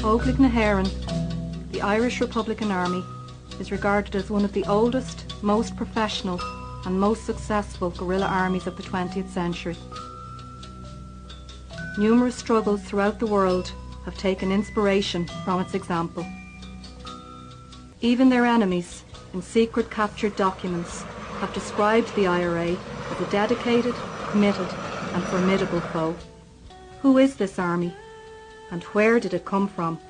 Óglaigh na hÉireann, the Irish Republican Army is regarded as one of the oldest, most professional and most successful guerrilla armies of the 20th century. Numerous struggles throughout the world have taken inspiration from its example. Even their enemies, in secret captured documents, have described the IRA as a dedicated, committed and formidable foe. Who is this army, and where did it come from?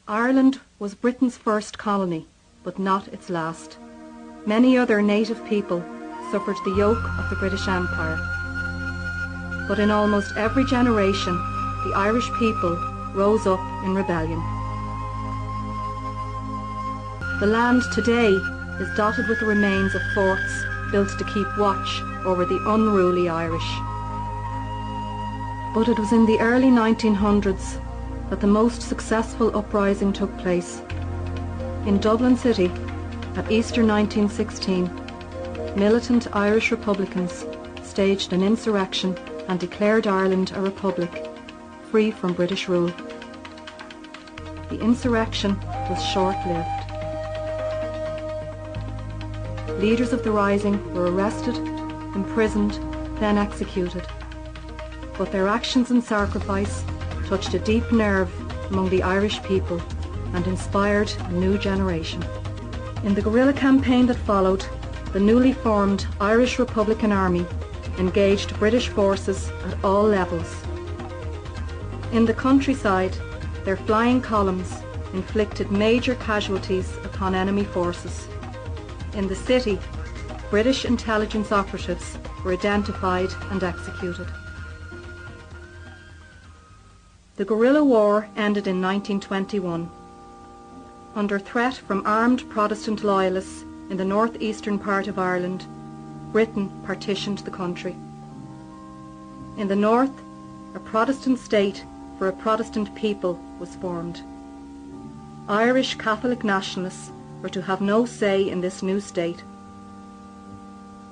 Ireland was Britain's first colony, but not its last. Many other native people suffered the yoke of the British Empire. But in almost every generation, the Irish people rose up in rebellion. The land today is dotted with the remains of forts built to keep watch over the unruly Irish. But it was in the early 1900s that the most successful uprising took place. In Dublin City, at Easter 1916, militant Irish Republicans staged an insurrection and declared Ireland a republic, free from British rule. The insurrection was short-lived. Leaders of the rising were arrested, imprisoned, then executed. But their actions and sacrifice touched a deep nerve among the Irish people and inspired a new generation. In the guerrilla campaign that followed, the newly formed Irish Republican Army engaged British forces at all levels. In the countryside, their flying columns inflicted major casualties upon enemy forces. In the city, British intelligence operatives were identified and executed. The guerrilla war ended in 1921. Under threat from armed Protestant loyalists in the northeastern part of Ireland, Britain partitioned the country. In the north, a Protestant state for a Protestant people was formed. Irish Catholic nationalists were to have no say in this new state.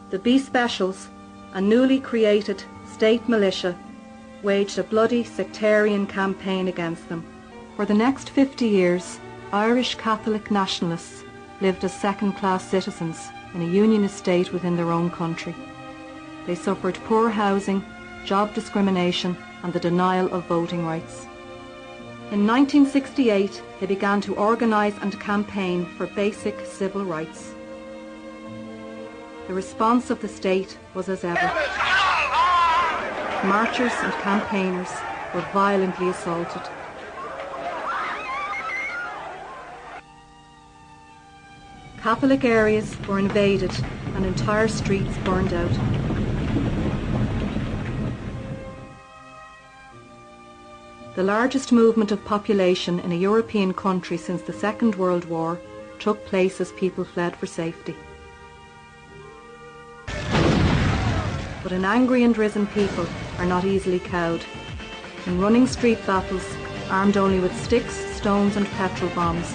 The B Specials, a newly created state militia, waged a bloody sectarian campaign against them. For the next 50 years, Irish Catholic nationalists lived as second-class citizens in a unionist state within their own country. They suffered poor housing, job discrimination and the denial of voting rights. In 1968, they began to organise and campaign for basic civil rights. The response of the state was as ever. Marchers and campaigners were violently assaulted. Catholic areas were invaded and entire streets burned out. The largest movement of population in a European country since the Second World War took place as people fled for safety. But an angry and risen people are not easily cowed. In running street battles, armed only with sticks, stones and petrol bombs,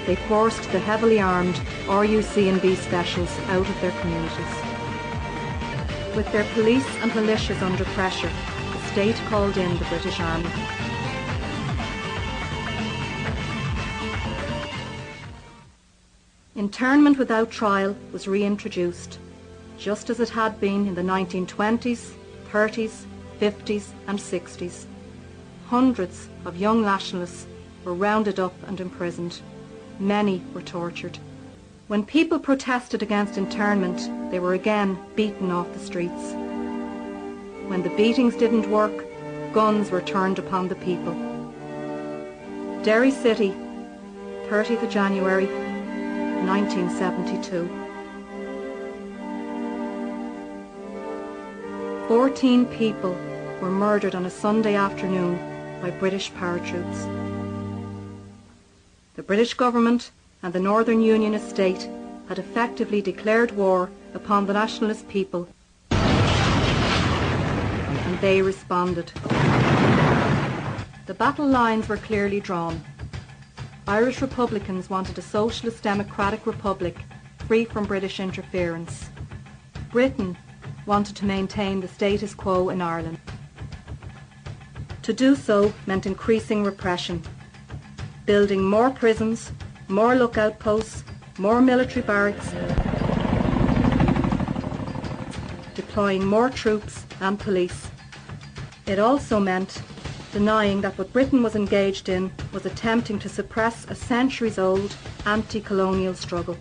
they forced the heavily armed RUC and B Specials out of their communities. With their police and militias under pressure, the state called in the British Army. Internment without trial was reintroduced, just as it had been in the 1920s, 30s, 50s and 60s. Hundreds of young nationalists were rounded up and imprisoned. Many were tortured. When people protested against internment, they were again beaten off the streets. When the beatings didn't work, guns were turned upon the people. Derry City, 30th of January, 1972. 14 people were murdered on a Sunday afternoon by British paratroops. The British government and the Northern Unionist state had effectively declared war upon the nationalist people, and they responded. The battle lines were clearly drawn. Irish Republicans wanted a socialist democratic republic free from British interference. Britain wanted to maintain the status quo in Ireland. To do so meant increasing repression. building more prisons, more lookout posts, more military barracks, deploying more troops and police. It also meant denying that what Britain was engaged in was attempting to suppress a centuries-old anti-colonial struggle.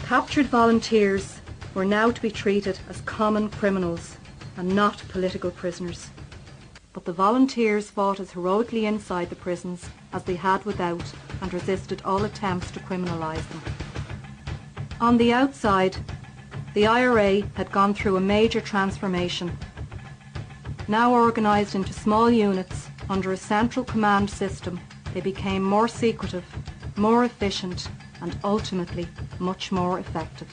Captured volunteers were now to be treated as common criminals and not political prisoners. But the volunteers fought as heroically inside the prisons as they had without and resisted all attempts to criminalise them. On the outside, the IRA had gone through a major transformation. Now organised into small units under a central command system, they became more secretive, more efficient, and ultimately much more effective.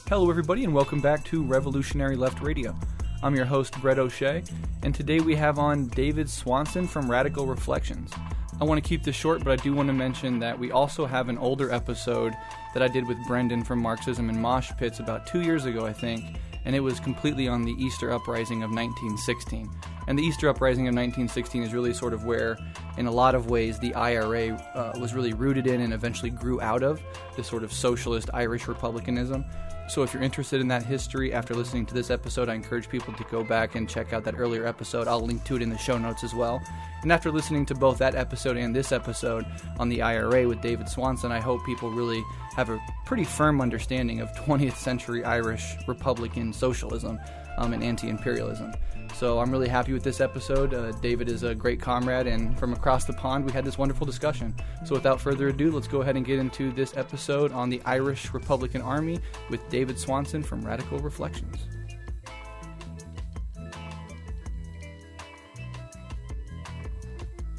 Hello everybody and welcome back to Revolutionary Left Radio. I'm your host Breht O'Shea, and today we have on David Swanson from Radical Reflections. I want to keep this short, but I do want to mention that we also have an older episode that I did with Brendan from Marxism and Mosh Pits about 2 years ago, I think, and it was completely on the Easter Uprising of 1916. And the Easter Uprising of 1916 is really sort of where, in a lot of ways, the IRA was really rooted in and eventually grew out of this sort of socialist Irish republicanism. So if you're interested in that history after listening to this episode, I encourage people to go back and check out that earlier episode. I'll link to it in the show notes as well. And after listening to both that episode and this episode on the IRA with David Swanson, I hope people really have a pretty firm understanding of 20th century Irish Republican socialism and anti-imperialism. So I'm really happy with this episode. David is a great comrade, and from across the pond we had this wonderful discussion. So without further ado, let's go ahead and get into this episode on the Irish Republican Army with David Swanson from Radical Reflections.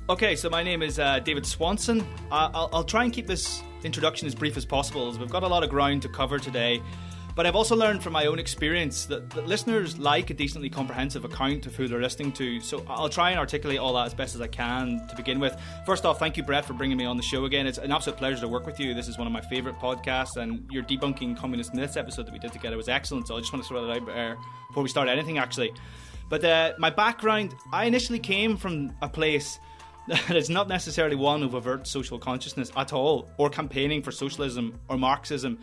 Okay, so my name is David Swanson. I'll try and keep this introduction as brief as possible, as we've got a lot of ground to cover today. But I've also learned from my own experience that listeners like a decently comprehensive account of who they're listening to. So I'll try and articulate all that as best as I can to begin with. First off, thank you, Breht, for bringing me on the show again. It's an absolute pleasure to work with you. This is one of my favourite podcasts, and your debunking communist myths episode that we did together was excellent. So I just want to throw that out there before we start anything, actually. But my background, I initially came from a place that is not necessarily one of overt social consciousness at all, or campaigning for socialism or Marxism.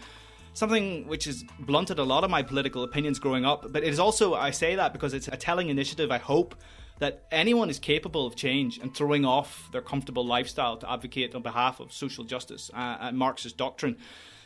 Something which has blunted a lot of my political opinions growing up, but it is also, I say that because it's a telling initiative, I hope, that anyone is capable of change and throwing off their comfortable lifestyle to advocate on behalf of social justice and Marxist doctrine.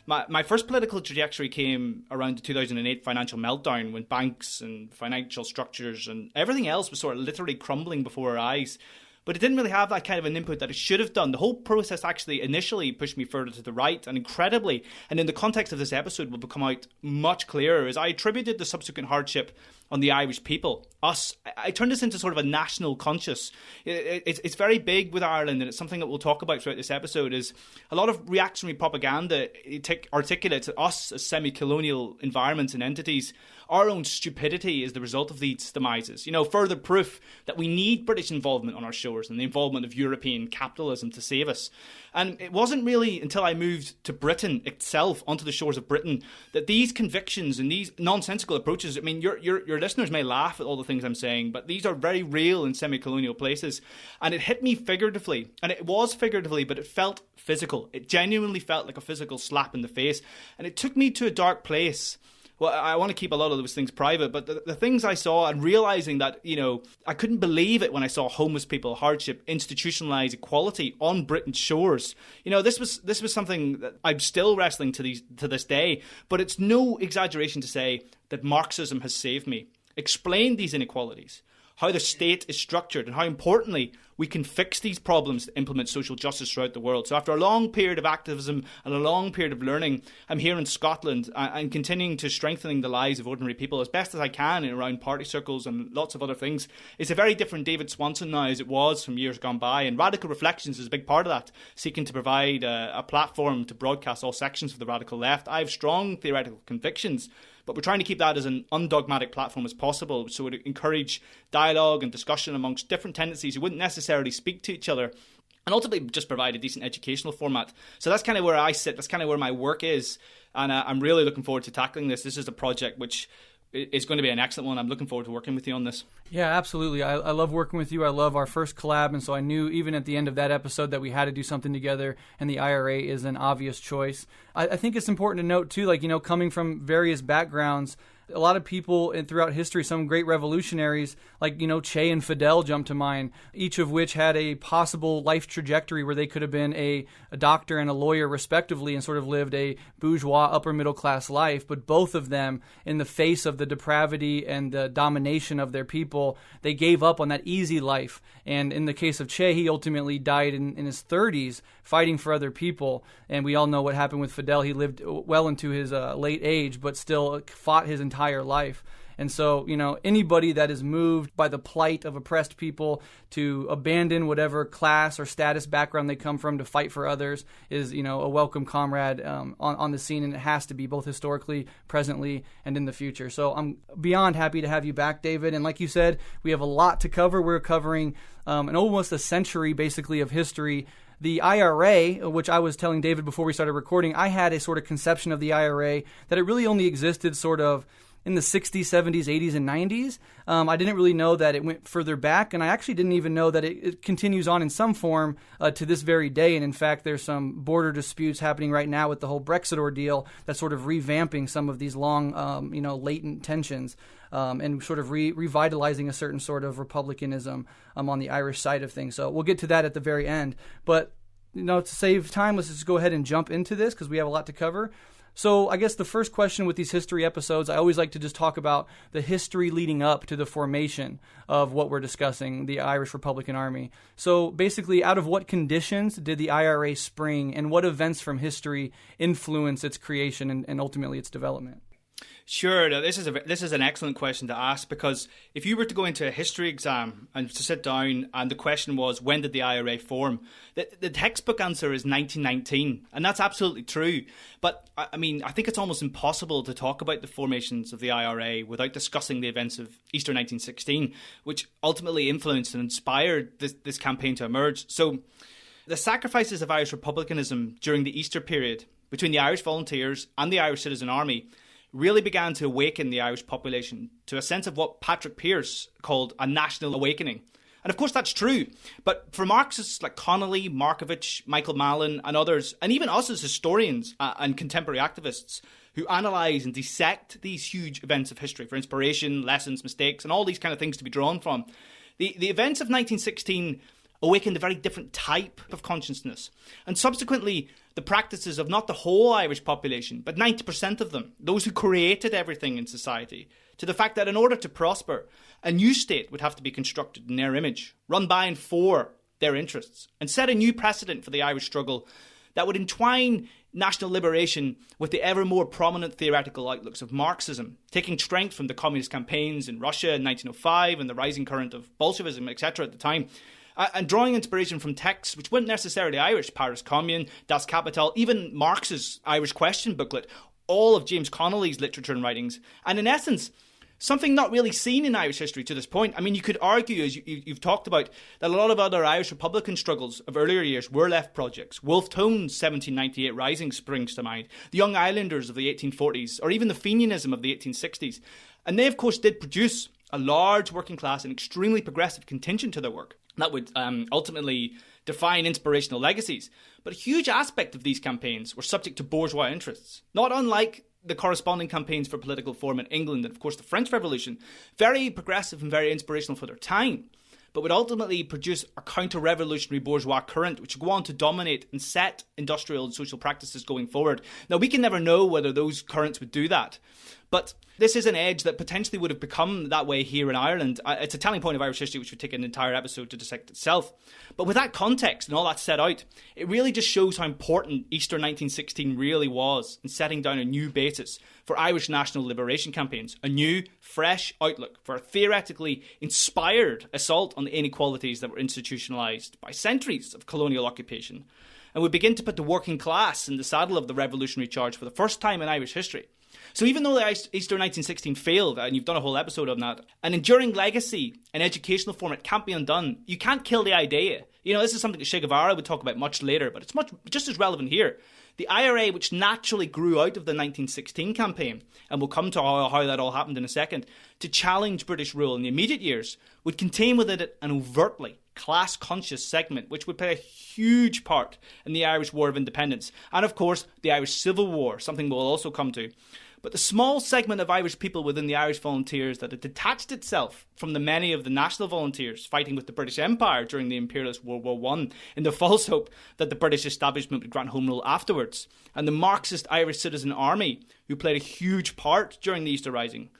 My first political trajectory came around the 2008 financial meltdown, when banks and financial structures and everything else was sort of literally crumbling before our eyes. But it didn't really have that kind of an input that it should have done. The whole process actually initially pushed me further to the right, and incredibly, and in the context of this episode will become out much clearer, is I attributed the subsequent hardship on the Irish people, us. I turned this into sort of a national conscious. It's very big with Ireland, and it's something that we'll talk about throughout this episode, is a lot of reactionary propaganda articulates us as semi-colonial environments and entities. Our own stupidity is the result of these demises. You know, further proof that we need British involvement on our shores and the involvement of European capitalism to save us. And it wasn't really until I moved to Britain itself, onto the shores of Britain, that these convictions and these nonsensical approaches, I mean, your listeners may laugh at all the things I'm saying, but these are very real in semi-colonial places. And it hit me figuratively, and it was figuratively, but it felt physical. It genuinely felt like a physical slap in the face. And it took me to a dark place. Well, I want to keep a lot of those things private, but the things I saw, and realising that, you know, I couldn't believe it when I saw homeless people, hardship, institutionalised equality on Britain's shores. You know, this was something that I'm still wrestling to this day, but it's no exaggeration to say that Marxism has saved me. Explained these inequalities, how the state is structured, and how importantly we can fix these problems to implement social justice throughout the world. So after a long period of activism and a long period of learning, I'm here in Scotland and continuing to strengthening the lives of ordinary people as best as I can in around party circles and lots of other things. It's a very different David Swanson now as it was from years gone by, and Radical Reflections is a big part of that, seeking to provide a platform to broadcast all sections of the radical left. I have strong theoretical convictions, but we're trying to keep that as an undogmatic platform as possible, so it encourage dialogue and discussion amongst different tendencies who wouldn't necessarily speak to each other, and ultimately just provide a decent educational format. So that's kind of where I sit, that's kind of where my work is, and I'm really looking forward to tackling this. This is a project which is going to be an excellent one. I'm looking forward to working with you on this. Yeah, absolutely. I love working with you. I love our first collab, and so I knew even at the end of that episode that we had to do something together, and the IRA is an obvious choice. I think it's important to note, too, like, coming from various backgrounds, a lot of people throughout history, some great revolutionaries like, Che and Fidel jump to mind, each of which had a possible life trajectory where they could have been a doctor and a lawyer respectively and sort of lived a bourgeois upper middle class life. But both of them, in the face of the depravity and the domination of their people, they gave up on that easy life. And in the case of Che, he ultimately died in his 30s fighting for other people. And we all know what happened with Fidel. He lived well into his late age, but still fought his entire life. And so, anybody that is moved by the plight of oppressed people to abandon whatever class or status background they come from to fight for others is, a welcome comrade on the scene, and it has to be both historically, presently, and in the future. So I'm beyond happy to have you back, David. And like you said, we have a lot to cover. We're covering almost a century, basically, of history. The IRA, which I was telling David before we started recording, I had a sort of conception of the IRA that it really only existed sort of in the 60s, 70s, 80s, and 90s. I didn't really know that it went further back, and I actually didn't even know that it continues on in some form to this very day. And in fact, there's some border disputes happening right now with the whole Brexit ordeal that's sort of revamping some of these long, latent tensions and sort of revitalizing a certain sort of republicanism on the Irish side of things. So we'll get to that at the very end. But, to save time, let's just go ahead and jump into this because we have a lot to cover. So I guess the first question with these history episodes, I always like to just talk about the history leading up to the formation of what we're discussing, the Irish Republican Army. So basically, out of what conditions did the IRA spring, and what events from history influence its creation and ultimately its development? Sure. Now, this is an excellent question to ask, because if you were to go into a history exam and to sit down and the question was, when did the IRA form? The textbook answer is 1919, and that's absolutely true. But, I think it's almost impossible to talk about the formations of the IRA without discussing the events of Easter 1916, which ultimately influenced and inspired this campaign to emerge. So the sacrifices of Irish republicanism during the Easter period between the Irish Volunteers and the Irish Citizen Army really began to awaken the Irish population to a sense of what Patrick Pearse called a national awakening. And of course that's true, but for Marxists like Connolly, Markovich, Michael Mallon and others, and even us as historians and contemporary activists who analyse and dissect these huge events of history for inspiration, lessons, mistakes and all these kind of things to be drawn from, the events of 1916 awakened a very different type of consciousness. And subsequently, the practices of not the whole Irish population, but 90% of them, those who created everything in society, to the fact that in order to prosper, a new state would have to be constructed in their image, run by and for their interests, and set a new precedent for the Irish struggle that would entwine national liberation with the ever more prominent theoretical outlooks of Marxism, taking strength from the communist campaigns in Russia in 1905 and the rising current of Bolshevism, etc. at the time, and drawing inspiration from texts which weren't necessarily Irish, Paris Commune, Das Kapital, even Marx's Irish Question booklet, all of James Connolly's literature and writings, and in essence, something not really seen in Irish history to this point. You could argue, as you've talked about, that a lot of other Irish Republican struggles of earlier years were left projects. Wolfe Tone's 1798 Rising springs to mind, the Young Islanders of the 1840s, or even the Fenianism of the 1860s. And they, of course, did produce a large working class and extremely progressive contingent to their work that would ultimately define inspirational legacies. But a huge aspect of these campaigns were subject to bourgeois interests, not unlike the corresponding campaigns for political reform in England and, of course, the French Revolution, very progressive and very inspirational for their time, but would ultimately produce a counter-revolutionary bourgeois current which would go on to dominate and set industrial and social practices going forward. Now, we can never know whether those currents would do that, but this is an edge that potentially would have become that way here in Ireland. It's a telling point of Irish history which would take an entire episode to dissect itself. But with that context and all that set out, it really just shows how important Easter 1916 really was in setting down a new basis for Irish national liberation campaigns, a new, fresh outlook for a theoretically inspired assault on the inequalities that were institutionalised by centuries of colonial occupation, and would begin to put the working class in the saddle of the revolutionary charge for the first time in Irish history. So even though Easter 1916 failed, and you've done a whole episode on that, an enduring legacy in educational form, it can't be undone. You can't kill the idea. This is something that Che Guevara would talk about much later, but it's just as relevant here. The IRA, which naturally grew out of the 1916 campaign, and we'll come to how that all happened in a second, to challenge British rule in the immediate years, would contain within it an overtly class-conscious segment, which would play a huge part in the Irish War of Independence, and of course the Irish Civil War, something we'll also come to. But the small segment of Irish people within the Irish Volunteers that had detached itself from the many of the National Volunteers fighting with the British Empire during the Imperialist World War I in the false hope that the British establishment would grant home rule afterwards, and the Marxist Irish Citizen Army, who played a huge part during the Easter Rising,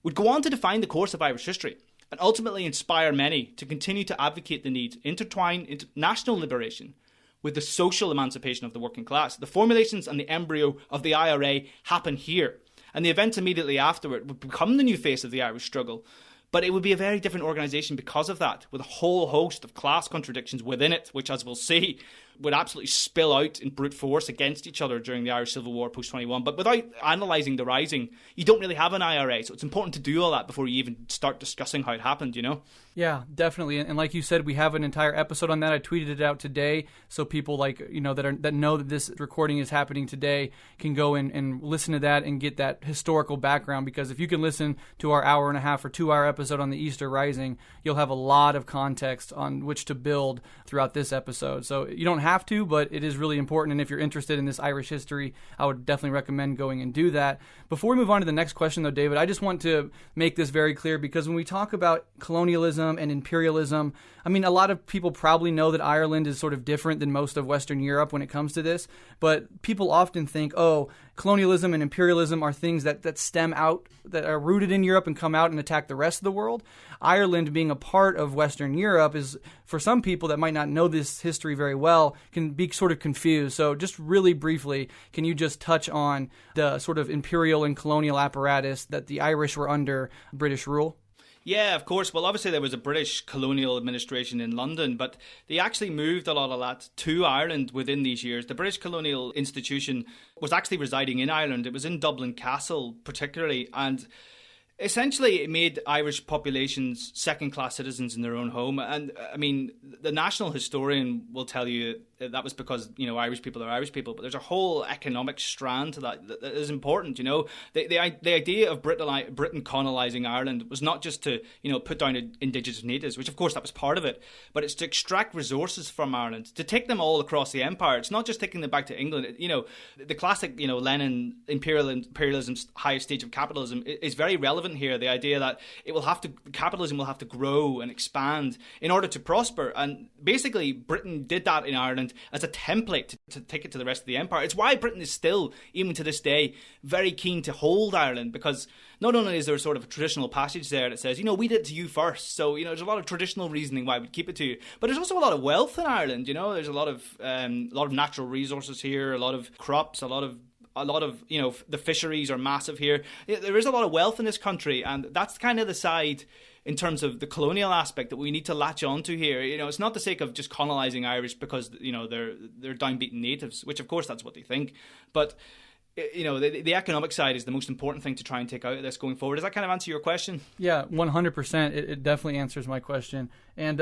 would go on to define the course of Irish history and ultimately inspire many to continue to advocate the need to intertwine national liberation with the social emancipation of the working class. The formulations and the embryo of the IRA happen here, and the events immediately afterward would become the new face of the Irish struggle. But it would be a very different organisation because of that, with a whole host of class contradictions within it, which, as we'll see, would absolutely spill out in brute force against each other during the Irish Civil War post-21. But without analysing the Rising, you don't really have an IRA, so it's important to do all that before you even start discussing how it happened, you know? Yeah, definitely. And like you said, we have an entire episode on that. I tweeted it out today, so people that know that this recording is happening today can go and listen to that and get that historical background. Because if you can listen to our 1.5 or 2 hour episode on the Easter Rising, you'll have a lot of context on which to build throughout this episode. So you don't have to, but it is really important. And if you're interested in this Irish history, I would definitely recommend going and do that. Before we move on to the next question, though, David, I just want to make this very clear, because when we talk about colonialism and imperialism, I mean, a lot of people probably know that Ireland is sort of different than most of Western Europe when it comes to this, but people often think, oh, colonialism and imperialism are things that stem out, that are rooted in Europe and come out and attack the rest of the world. Ireland, being a part of Western Europe, is, for some people that might not know this history very well, can be sort of confused. So just really briefly, can you just touch on the sort of imperial and colonial apparatus that the Irish were under British rule? Yeah, of course. Well, obviously there was a British colonial administration in London, but they actually moved a lot of that to Ireland within these years. The British colonial institution was actually residing in Ireland. It was in Dublin Castle particularly, and essentially it made Irish populations second-class citizens in their own home. And I mean, the national historian will tell you that was because, you know, Irish people are Irish people, but there's a whole economic strand to that is important, you know. The idea of Britain colonising Ireland was not just to, you know, put down indigenous natives, which of course that was part of it, but it's to extract resources from Ireland, to take them all across the empire. It's not just taking them back to England. You know, the classic, you know, Lenin imperialism's highest stage of capitalism is very relevant here. The idea that capitalism will have to grow and expand in order to prosper, and basically Britain did that in Ireland as a template to take it to the rest of the empire. It's why Britain is still, even to this day, very keen to hold Ireland, because not only is there a sort of a traditional passage there that says, you know, we did it to you first, so, you know, there's a lot of traditional reasoning why we'd keep it to you, but there's also a lot of wealth in Ireland, you know. There's a lot of natural resources here, a lot of crops, a lot of, you know, the fisheries are massive here. There is a lot of wealth in this country, and that's kind of the side in terms of the colonial aspect that we need to latch onto here. You know, it's not the sake of just colonising Irish because, you know, they're downbeaten natives, which of course that's what they think, but you know, the economic side is the most important thing to try and take out of this going forward. Does that kind of answer your question? Yeah, 100%. It definitely answers my question. And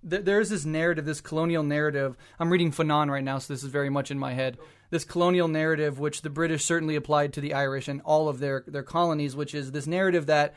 there's this narrative, this colonial narrative. I'm reading Fanon right now, so this is very much in my head. This colonial narrative, which the British certainly applied to the Irish and all of their colonies, which is this narrative that,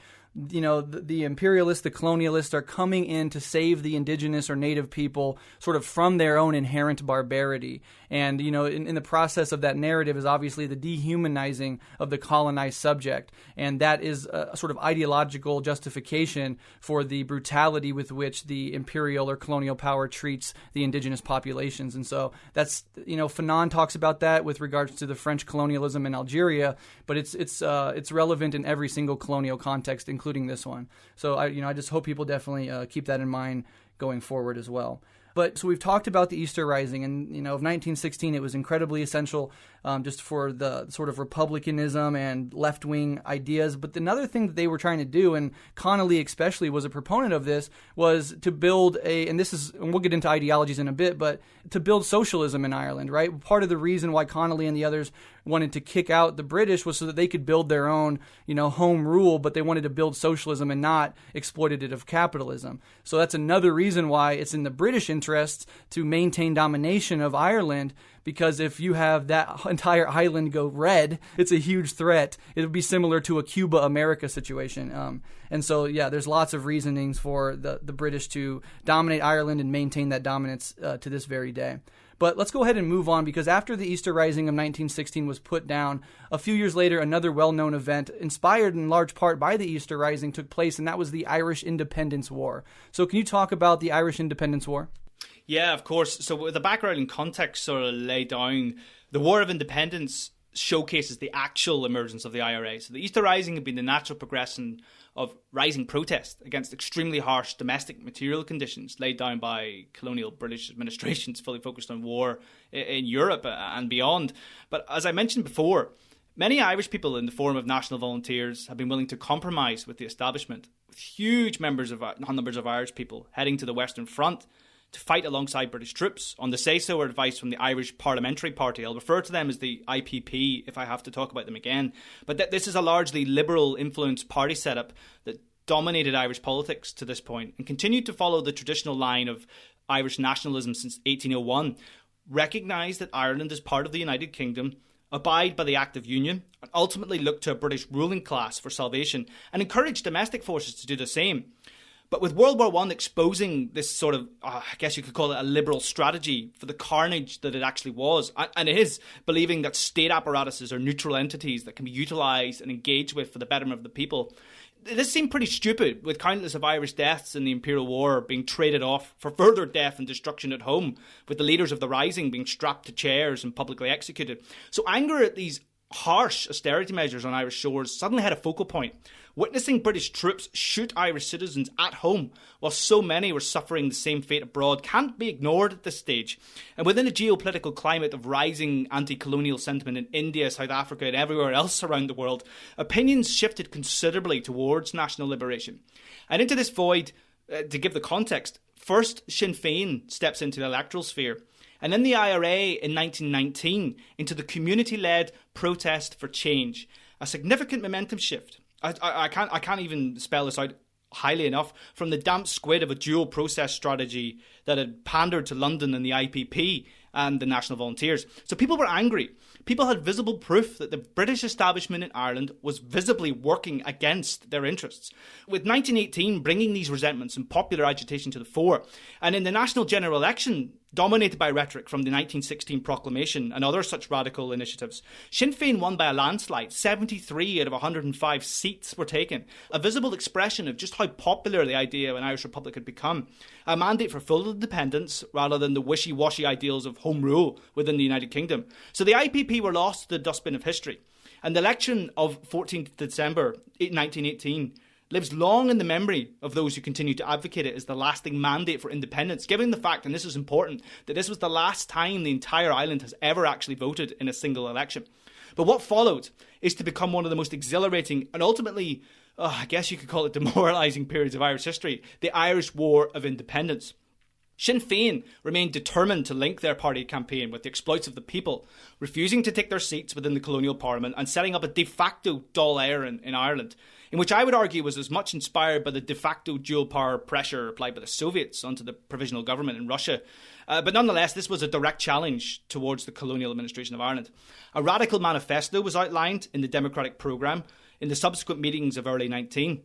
you know, the imperialists, the colonialists are coming in to save the indigenous or native people sort of from their own inherent barbarity. And, you know, in the process of that narrative is obviously the dehumanizing of the colonized subject. And that is a sort of ideological justification for the brutality with which the imperial or colonial power treats the indigenous populations. And so that's, you know, Fanon talks about that with regards to the French colonialism in Algeria, but it's relevant in every single colonial context, including this one. So I just hope people definitely keep that in mind going forward as well. But so we've talked about the Easter Rising, and, you know, of 1916, it was incredibly essential just for the sort of republicanism and left-wing ideas. But another thing that they were trying to do, and Connolly especially was a proponent of this, was to build and we'll get into ideologies in a bit, but to build socialism in Ireland, right? Part of the reason why Connolly and the others wanted to kick out the British was so that they could build their own, you know, home rule, but they wanted to build socialism and not exploitative capitalism. So that's another reason why it's in the British interests to maintain domination of Ireland, because if you have that entire island go red, it's a huge threat. It would be similar to a Cuba-America situation. And so, yeah, there's lots of reasonings for the British to dominate Ireland and maintain that dominance to this very day. But let's go ahead and move on, because after the Easter Rising of 1916 was put down, a few years later, another well-known event, inspired in large part by the Easter Rising, took place, and that was the Irish Independence War. So can you talk about the Irish Independence War? Yeah, of course. So with the background and context sort of laid down, the War of Independence showcases the actual emergence of the IRA. So the Easter Rising had been the natural progression of rising protest against extremely harsh domestic material conditions laid down by colonial British administrations fully focused on war in Europe and beyond. But as I mentioned before, many Irish people in the form of national volunteers have been willing to compromise with the establishment, with huge numbers of Irish people heading to the Western Front to fight alongside British troops on the say-so or advice from the Irish Parliamentary Party. I'll refer to them as the IPP if I have to talk about them again. But this is a largely liberal-influenced party setup that dominated Irish politics to this point and continued to follow the traditional line of Irish nationalism since 1801, recognise that Ireland is part of the United Kingdom, abide by the Act of Union, and ultimately look to a British ruling class for salvation, and encourage domestic forces to do the same. But with World War I exposing this sort of, I guess you could call it a liberal strategy for the carnage that it actually was, and it is, believing that state apparatuses are neutral entities that can be utilised and engaged with for the betterment of the people, this seemed pretty stupid, with countless of Irish deaths in the Imperial War being traded off for further death and destruction at home, with the leaders of the Rising being strapped to chairs and publicly executed. So anger at these harsh austerity measures on Irish shores suddenly had a focal point. Witnessing British troops shoot Irish citizens at home while so many were suffering the same fate abroad can't be ignored at this stage. And within a geopolitical climate of rising anti-colonial sentiment in India, South Africa and everywhere else around the world, opinions shifted considerably towards national liberation. And into this void, to give the context, first Sinn Féin steps into the electoral sphere, and then the IRA in 1919 into the community-led protest for change. A significant momentum shift. I can't even spell this out highly enough, from the damp squid of a dual process strategy that had pandered to London and the IPP and the National Volunteers. So people were angry. People had visible proof that the British establishment in Ireland was visibly working against their interests. With 1918 bringing these resentments and popular agitation to the fore, and in the national general election, dominated by rhetoric from the 1916 proclamation and other such radical initiatives, Sinn Féin won by a landslide. 73 out of 105 seats were taken, a visible expression of just how popular the idea of an Irish Republic had become. A mandate for full independence rather than the wishy-washy ideals of home rule within the United Kingdom. So the IPP were lost to the dustbin of history. And the election of 14th December 1918 lives long in the memory of those who continue to advocate it as the lasting mandate for independence, given the fact, and this is important, that this was the last time the entire island has ever actually voted in a single election. But what followed is to become one of the most exhilarating and ultimately, I guess you could call it demoralising periods of Irish history, the Irish War of Independence. Sinn Féin remained determined to link their party campaign with the exploits of the people, refusing to take their seats within the colonial parliament and setting up a de facto Dáil Éireann in Ireland, in which I would argue was as much inspired by the de facto dual power pressure applied by the Soviets onto the provisional government in Russia. But nonetheless, this was a direct challenge towards the colonial administration of Ireland. A radical manifesto was outlined in the Democratic Programme in the subsequent meetings of early 19.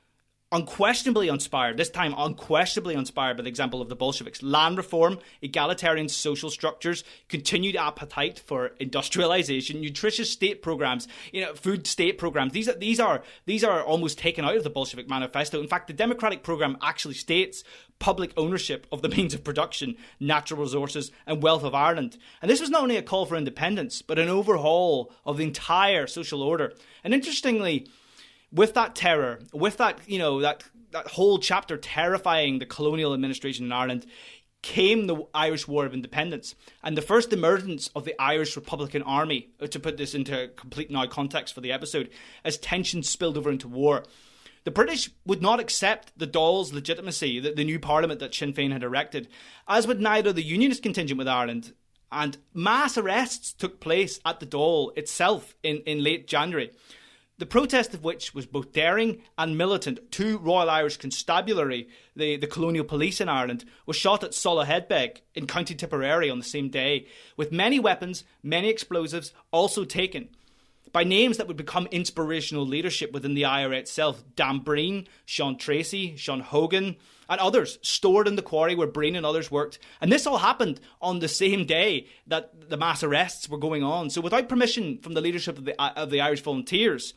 Unquestionably inspired by the example of the Bolsheviks. Land reform, egalitarian social structures, continued appetite for industrialization, nutritious state programs, food state programs. These are almost taken out of the Bolshevik manifesto. In fact, the Democratic Programme actually states public ownership of the means of production, natural resources and wealth of Ireland. And this was not only a call for independence, but an overhaul of the entire social order. And interestingly, with that terror, with that, that whole chapter terrifying the colonial administration in Ireland, came the Irish War of Independence and the first emergence of the Irish Republican Army, to put this into complete now context for the episode, as tensions spilled over into war. The British would not accept the Dáil's legitimacy, the new parliament that Sinn Féin had erected, as would neither the Unionist contingent with Ireland, and mass arrests took place at the Dáil itself in late January. the protest of which was both daring and militant. Two Royal Irish Constabulary, the colonial police in Ireland, was shot at Soloheadbeg in County Tipperary on the same day, with many weapons, many explosives also taken by names that would become inspirational leadership within the IRA itself. Dan Breen, Sean Tracy, Sean Hogan, and others stored in the quarry where Breen and others worked. And this all happened on the same day that the mass arrests were going on. So without permission from the leadership of the Irish Volunteers,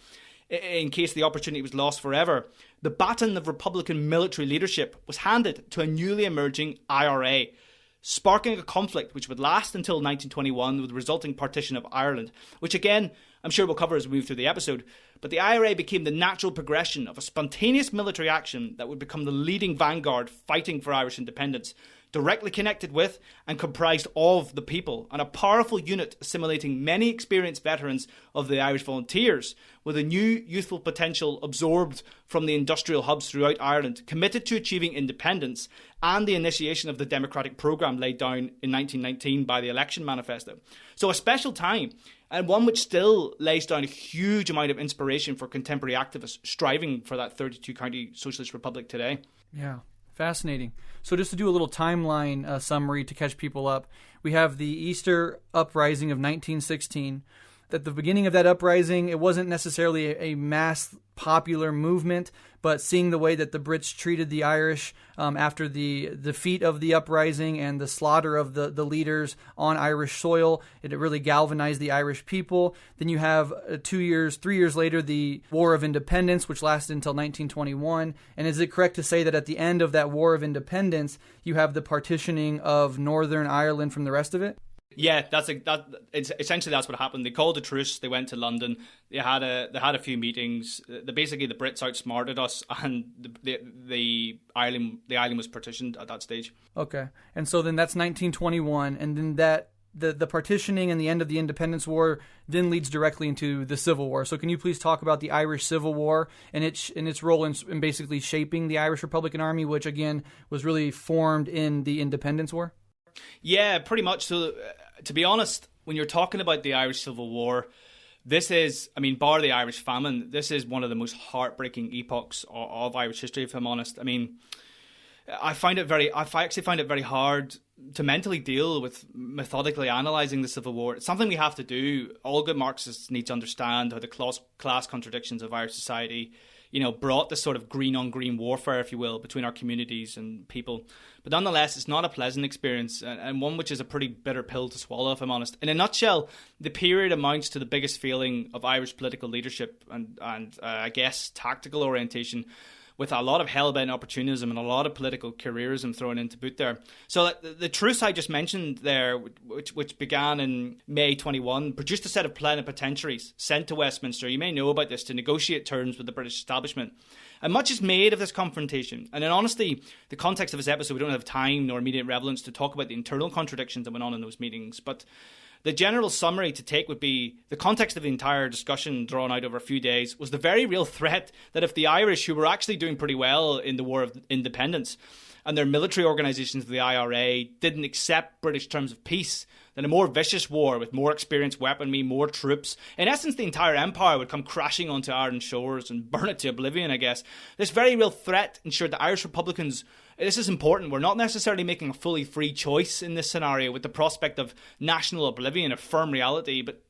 in case the opportunity was lost forever, the baton of Republican military leadership was handed to a newly emerging IRA, sparking a conflict which would last until 1921 with the resulting partition of Ireland, which again, I'm sure we'll cover as we move through the episode. But the IRA became the natural progression of a spontaneous military action that would become the leading vanguard fighting for Irish independence, directly connected with and comprised of the people, and a powerful unit assimilating many experienced veterans of the Irish Volunteers, with a new youthful potential absorbed from the industrial hubs throughout Ireland, committed to achieving independence and the initiation of the democratic programme laid down in 1919 by the Election Manifesto. So a special time, and one which still lays down a huge amount of inspiration for contemporary activists striving for that 32-county socialist republic today. Yeah, fascinating. So just to do a little timeline summary to catch people up, we have the Easter Uprising of 1916. At the beginning of that uprising, it wasn't necessarily a mass popular movement, but seeing the way that the Brits treated the Irish after the defeat of the uprising and the slaughter of the leaders on Irish soil, it really galvanized the Irish people. Then you have 3 years later, the War of Independence, which lasted until 1921. And is it correct to say that at the end of that War of Independence, you have the partitioning of Northern Ireland from the rest of it? Yeah, essentially that's what happened. They called a truce. They went to London. They had a few meetings. Basically, the Brits outsmarted us, and the island was partitioned at that stage. Okay, and so then that's 1921, and then that the partitioning and the end of the Independence War then leads directly into the Civil War. So can you please talk about the Irish Civil War and its role in basically shaping the Irish Republican Army, which again was really formed in the Independence War? Yeah, pretty much. So, to be honest, when you're talking about the Irish Civil War, this is, bar the Irish famine, this is one of the most heartbreaking epochs of Irish history, if I'm honest. I actually find it very hard to mentally deal with methodically analysing the Civil War. It's something we have to do. All good Marxists need to understand how the class contradictions of Irish society, brought this sort of green-on-green warfare, if you will, between our communities and people. But nonetheless, it's not a pleasant experience, and one which is a pretty bitter pill to swallow, if I'm honest. In a nutshell, the period amounts to the biggest failing of Irish political leadership and I guess, tactical orientation, with a lot of hell-bent opportunism and a lot of political careerism thrown into boot there. So the truce I just mentioned there, which began in May 21, produced a set of plenipotentiaries sent to Westminster, you may know about this, to negotiate terms with the British establishment. And much is made of this confrontation. And in honesty, the context of this episode, we don't have time nor immediate relevance to talk about the internal contradictions that went on in those meetings. But the general summary to take would be the context of the entire discussion drawn out over a few days was the very real threat that if the Irish, who were actually doing pretty well in the War of Independence, and their military organisations of the IRA didn't accept British terms of peace, then a more vicious war with more experienced weaponry, more troops, in essence the entire empire would come crashing onto Ireland shores and burn it to oblivion, I guess. This very real threat ensured that Irish Republicans, this is important, we're not necessarily making a fully free choice in this scenario with the prospect of national oblivion, a firm reality, but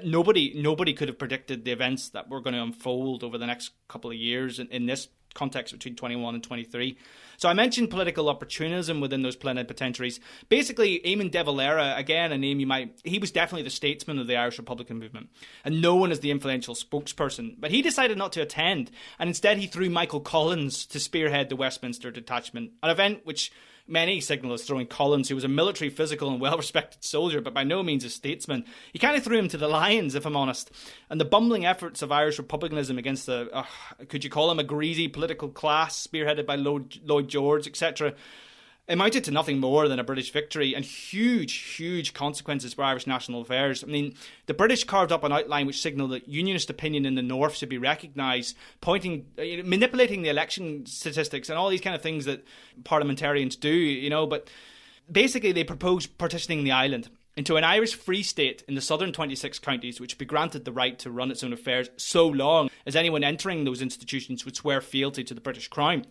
nobody could have predicted the events that were going to unfold over the next couple of years in this context between 21 and 23. So I mentioned political opportunism within those plenipotentiaries. Basically, Eamon de Valera, again, a name he was definitely the statesman of the Irish Republican movement and known as the influential spokesperson. But he decided not to attend, and instead he threw Michael Collins to spearhead the Westminster detachment, an event which many signal as throwing Collins, who was a military, physical and well-respected soldier, but by no means a statesman. He kind of threw him to the lions, if I'm honest. And the bumbling efforts of Irish republicanism against could you call him a greasy political class, spearheaded by Lloyd George, etc., amounted to nothing more than a British victory and huge consequences for Irish national affairs. The British carved up an outline which signalled that unionist opinion in the north should be recognised, manipulating the election statistics and all these kind of things that parliamentarians do, but basically they proposed partitioning the island into an Irish Free State in the southern 26 counties, which would be granted the right to run its own affairs so long as anyone entering those institutions would swear fealty to the British Crown,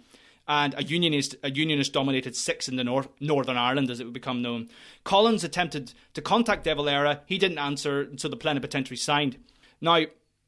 and a unionist-dominated six in the Northern Ireland, as it would become known. Collins attempted to contact De Valera. He didn't answer, so the plenipotentiary signed. Now,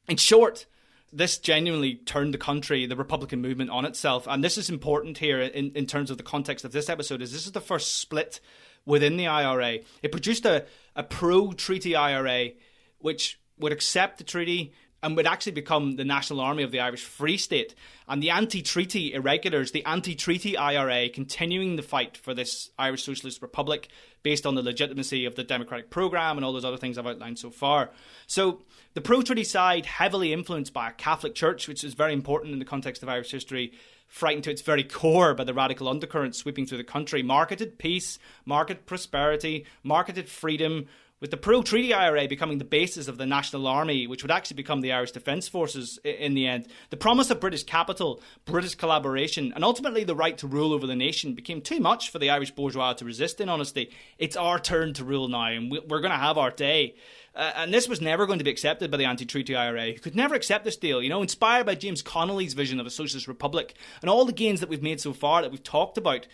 in short, this genuinely turned the country, the Republican movement, on itself. And this is important here in terms of the context of this episode, is this is the first split within the IRA. It produced a pro-treaty IRA, which would accept the treaty and would actually become the National Army of the Irish Free State. And the anti-treaty irregulars, the anti-treaty IRA, continuing the fight for this Irish Socialist Republic based on the legitimacy of the democratic programme and all those other things I've outlined so far. So the pro-treaty side, heavily influenced by a Catholic Church, which is very important in the context of Irish history, frightened to its very core by the radical undercurrent sweeping through the country, marketed peace, marketed prosperity, marketed freedom, with the pro-treaty IRA becoming the basis of the National Army, which would actually become the Irish Defence Forces in the end. The promise of British capital, British collaboration, and ultimately the right to rule over the nation became too much for the Irish bourgeois to resist, in honesty. It's our turn to rule now, and we're going to have our day. And this was never going to be accepted by the anti-treaty IRA, who could never accept this deal, inspired by James Connolly's vision of a socialist republic and all the gains that we've made so far that we've talked about.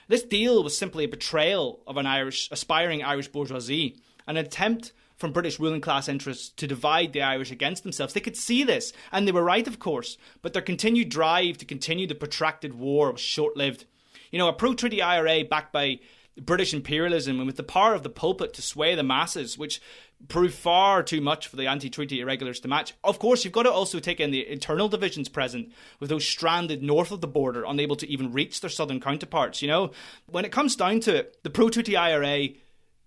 This deal was simply a betrayal of an aspiring Irish bourgeoisie, an attempt from British ruling class interests to divide the Irish against themselves. They could see this, and they were right, of course, but their continued drive to continue the protracted war was short-lived. A pro-treaty IRA backed by British imperialism and with the power of the pulpit to sway the masses, which proved far too much for the anti-treaty irregulars to match. Of course, you've got to also take in the internal divisions present with those stranded north of the border, unable to even reach their southern counterparts. When it comes down to it, the pro-treaty IRA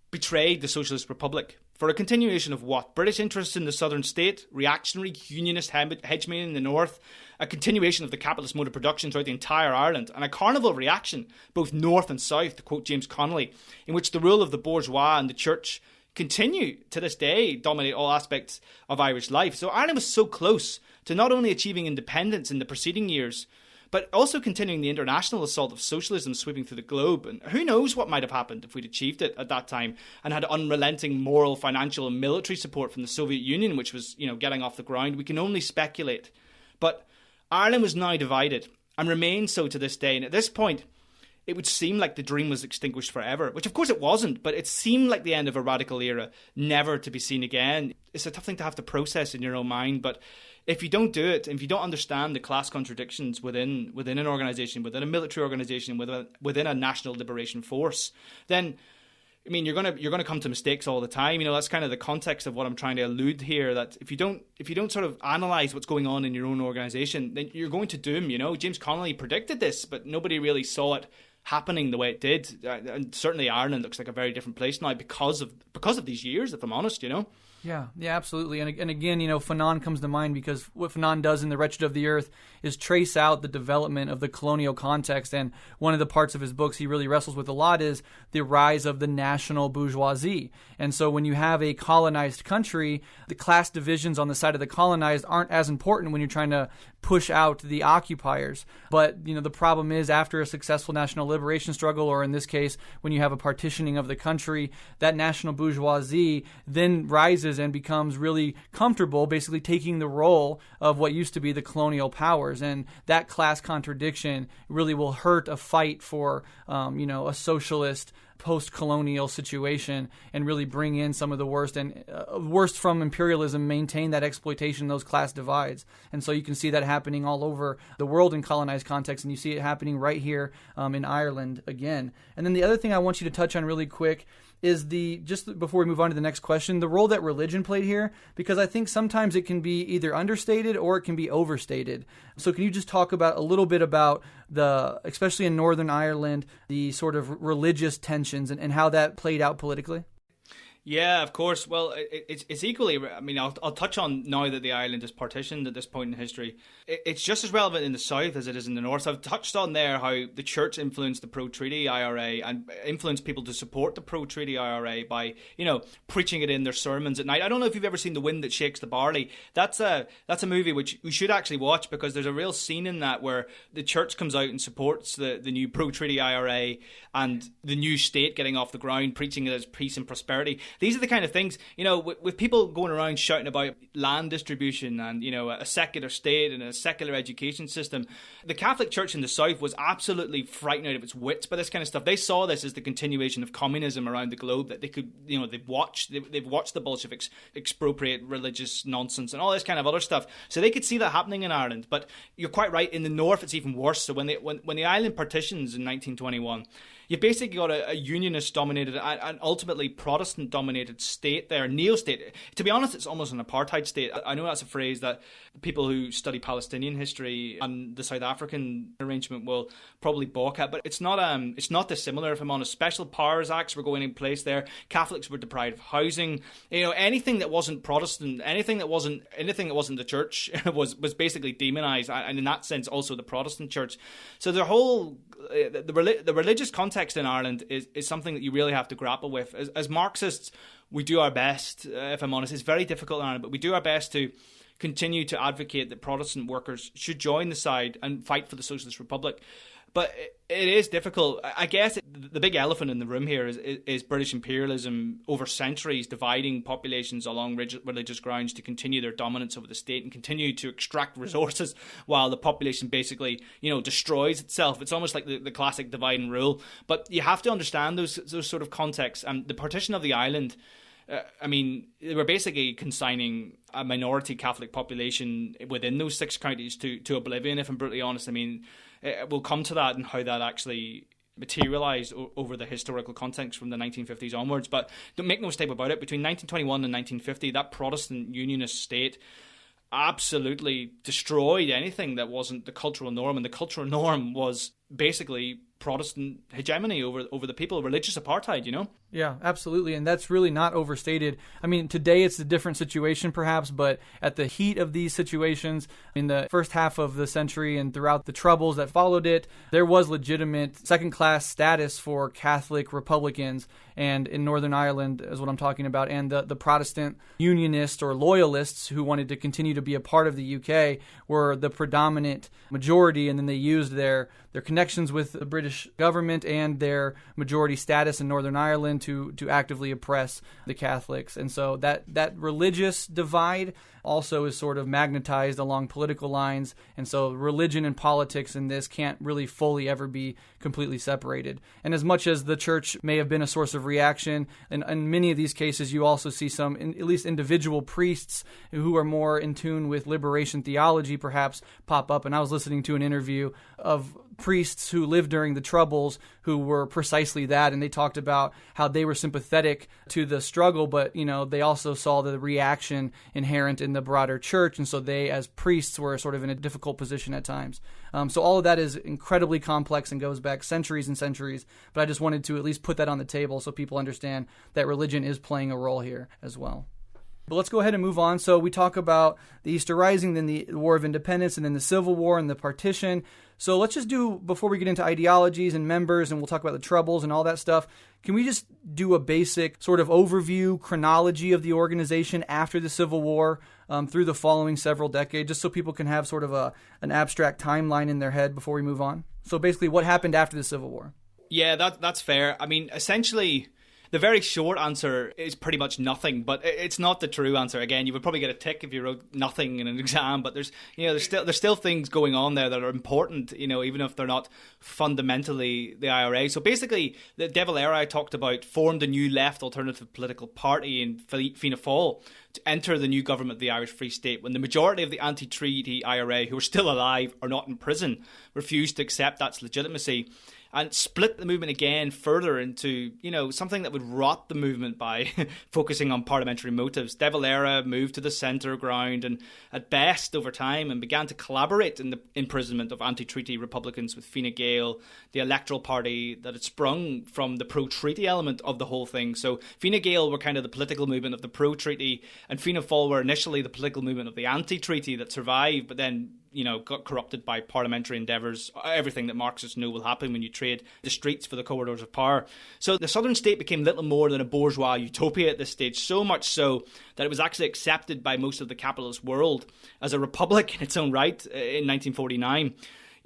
betrayed the Socialist Republic for a continuation of what? British interests in the southern state, reactionary unionist hegemony in the north, a continuation of the capitalist mode of production throughout the entire Ireland, and a carnival reaction, both north and south, to quote James Connolly, in which the rule of the bourgeois and the church continue to this day dominate all aspects of Irish life. So Ireland was so close to not only achieving independence in the preceding years, but also continuing the international assault of socialism sweeping through the globe. And who knows what might have happened if we'd achieved it at that time and had unrelenting moral, financial and military support from the Soviet Union, which was, getting off the ground. We can only speculate. But Ireland was now divided and remains so to this day. And at this point, it would seem like the dream was extinguished forever, which of course it wasn't, but it seemed like the end of a radical era, never to be seen again. It's a tough thing to have to process in your own mind, but if you don't do it, if you don't understand the class contradictions within an organisation, within a military organisation, within a national liberation force, then you're gonna come to mistakes all the time. That's kind of the context of what I'm trying to allude here. That if you don't sort of analyse what's going on in your own organisation, then you're going to doom. James Connolly predicted this, but nobody really saw it happening the way it did. And certainly Ireland looks like a very different place now because of these years, if I'm honest. Yeah, absolutely. And again, Fanon comes to mind because what Fanon does in The Wretched of the Earth is trace out the development of the colonial context. And one of the parts of his books he really wrestles with a lot is the rise of the national bourgeoisie. And so when you have a colonized country, the class divisions on the side of the colonized aren't as important when you're trying to push out the occupiers. But, the problem is after a successful national liberation struggle, or in this case, when you have a partitioning of the country, that national bourgeoisie then rises and becomes really comfortable, basically taking the role of what used to be the colonial powers. And that class contradiction really will hurt a fight for, a socialist post-colonial situation and really bring in some of the worst from imperialism, maintain that exploitation, those class divides. And so you can see that happening all over the world in colonized context, and you see it happening right here in Ireland again. And then the other thing I want you to touch on really quick is just before we move on to the next question, the role that religion played here, because I think sometimes it can be either understated or it can be overstated. So can you just talk about a little bit about especially in Northern Ireland, the sort of religious tensions and how that played out politically? Yeah, of course. Well, it's equally, I'll touch on now that the island is partitioned at this point in history. It's just as relevant in the south as it is in the north. I've touched on there how the church influenced the pro-treaty IRA and influenced people to support the pro-treaty IRA by, preaching it in their sermons at night. I don't know if you've ever seen The Wind That Shakes the Barley. That's a movie which we should actually watch, because there's a real scene in that where the church comes out and supports the new pro-treaty IRA and the new state getting off the ground, preaching it as peace and prosperity. these are the kind of things, with people going around shouting about land distribution and, a secular state and a secular education system. The Catholic Church in the South was absolutely frightened out of its wits by this kind of stuff. They saw this as the continuation of communism around the globe, that they could, they've watched the Bolsheviks expropriate religious nonsense and all this kind of other stuff. So they could see that happening in Ireland. But you're quite right, in the north it's even worse. So when the island partitions in 1921, you've basically got a unionist-dominated and ultimately Protestant-dominated state there, neo-state. To be honest, it's almost an apartheid state. I know that's a phrase that people who study Palestinian history and the South African arrangement will probably balk at, but it's not dissimilar, if I'm honest. Special Powers Acts were going in place there. Catholics were deprived of housing. Anything that wasn't Protestant, anything that wasn't the church was basically demonized, and in that sense also the Protestant church. So the whole the religious context in Ireland is something that you really have to grapple with. As Marxists, we do our best, if I'm honest. It's very difficult in Ireland, but we do our best to continue to advocate that Protestant workers should join the side and fight for the Socialist Republic. But it is difficult. I guess the big elephant in the room here is British imperialism over centuries dividing populations along religious grounds to continue their dominance over the state and continue to extract resources while the population basically, destroys itself. It's almost like the classic divide and rule. But you have to understand those sort of contexts. And the partition of the island, they were basically consigning a minority Catholic population within those 6 counties to oblivion, if I'm brutally honest. We'll come to that and how that actually materialised over the historical context from the 1950s onwards. But don't make no mistake about it, between 1921 and 1950, that Protestant unionist state absolutely destroyed anything that wasn't the cultural norm, and the cultural norm was basically Protestant hegemony over the people, religious apartheid, Yeah, absolutely. And that's really not overstated. Today it's a different situation perhaps, but at the heat of these situations in the first half of the century and throughout the troubles that followed it, there was legitimate second-class status for Catholic Republicans, and in Northern Ireland is what I'm talking about, and the Protestant Unionists or Loyalists who wanted to continue to be a part of the UK were the predominant majority, and then they used their connections with the British government and their majority status in Northern Ireland to actively oppress the Catholics. And so that religious divide also is sort of magnetized along political lines, and so religion and politics in this can't really fully ever be completely separated. And as much as the church may have been a source of reaction, in many of these cases you also see some, at least individual priests who are more in tune with liberation theology perhaps pop up. And I was listening to an interview of priests who lived during the Troubles who were precisely that, and they talked about how they were sympathetic to the struggle, but they also saw the reaction inherent in the broader church, and so they as priests were sort of in a difficult position at times. So all of that is incredibly complex and goes back centuries and centuries, but I just wanted to at least put that on the table so people understand that religion is playing a role here as well. But let's go ahead and move on. So we talk about the Easter Rising, then the War of Independence, and then the Civil War and the partition. So let's just do, before we get into ideologies and members, and we'll talk about the Troubles and all that stuff, can we just do a basic sort of overview, chronology of the organization after the Civil War through the following several decades, just so people can have sort of an abstract timeline in their head before we move on? So basically, what happened after the Civil War? Yeah, that's fair. essentially, the very short answer is pretty much nothing, but it's not the true answer. Again, you would probably get a tick if you wrote nothing in an exam, but there's still things going on there that are important, even if they're not fundamentally the IRA. So basically, the De Valera I talked about formed a new left alternative political party in Fianna Fáil to enter the new government of the Irish Free State when the majority of the anti-treaty IRA, who are still alive or not in prison, refused to accept that's legitimacy, and split the movement again further into, something that would rot the movement by focusing on parliamentary motives. De Valera moved to the centre ground and, at best, over time, and began to collaborate in the imprisonment of anti-treaty Republicans with Fine Gael, the electoral party that had sprung from the pro-treaty element of the whole thing. So Fine Gael were kind of the political movement of the pro-treaty, and Fianna Fáil were initially the political movement of the anti-treaty that survived, but then got corrupted by parliamentary endeavours, everything that Marxists know will happen when you trade the streets for the corridors of power. So the southern state became little more than a bourgeois utopia at this stage, so much so that it was actually accepted by most of the capitalist world as a republic in its own right in 1949.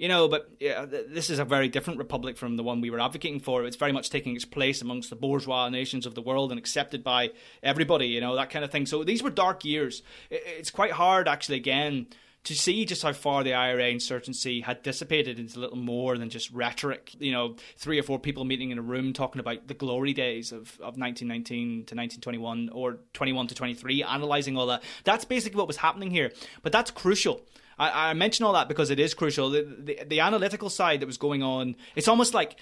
But this is a very different republic from the one we were advocating for. It's very much taking its place amongst the bourgeois nations of the world and accepted by everybody, that kind of thing. So these were dark years. It's quite hard, actually, again, to see just how far the IRA insurgency had dissipated into little more than just rhetoric. 3 or 4 people meeting in a room talking about the glory days of 1919 to 1921 or 21 to 23, analysing all that. That's basically what was happening here. But that's crucial. I mention all that because it is crucial. The analytical side that was going on, it's almost like,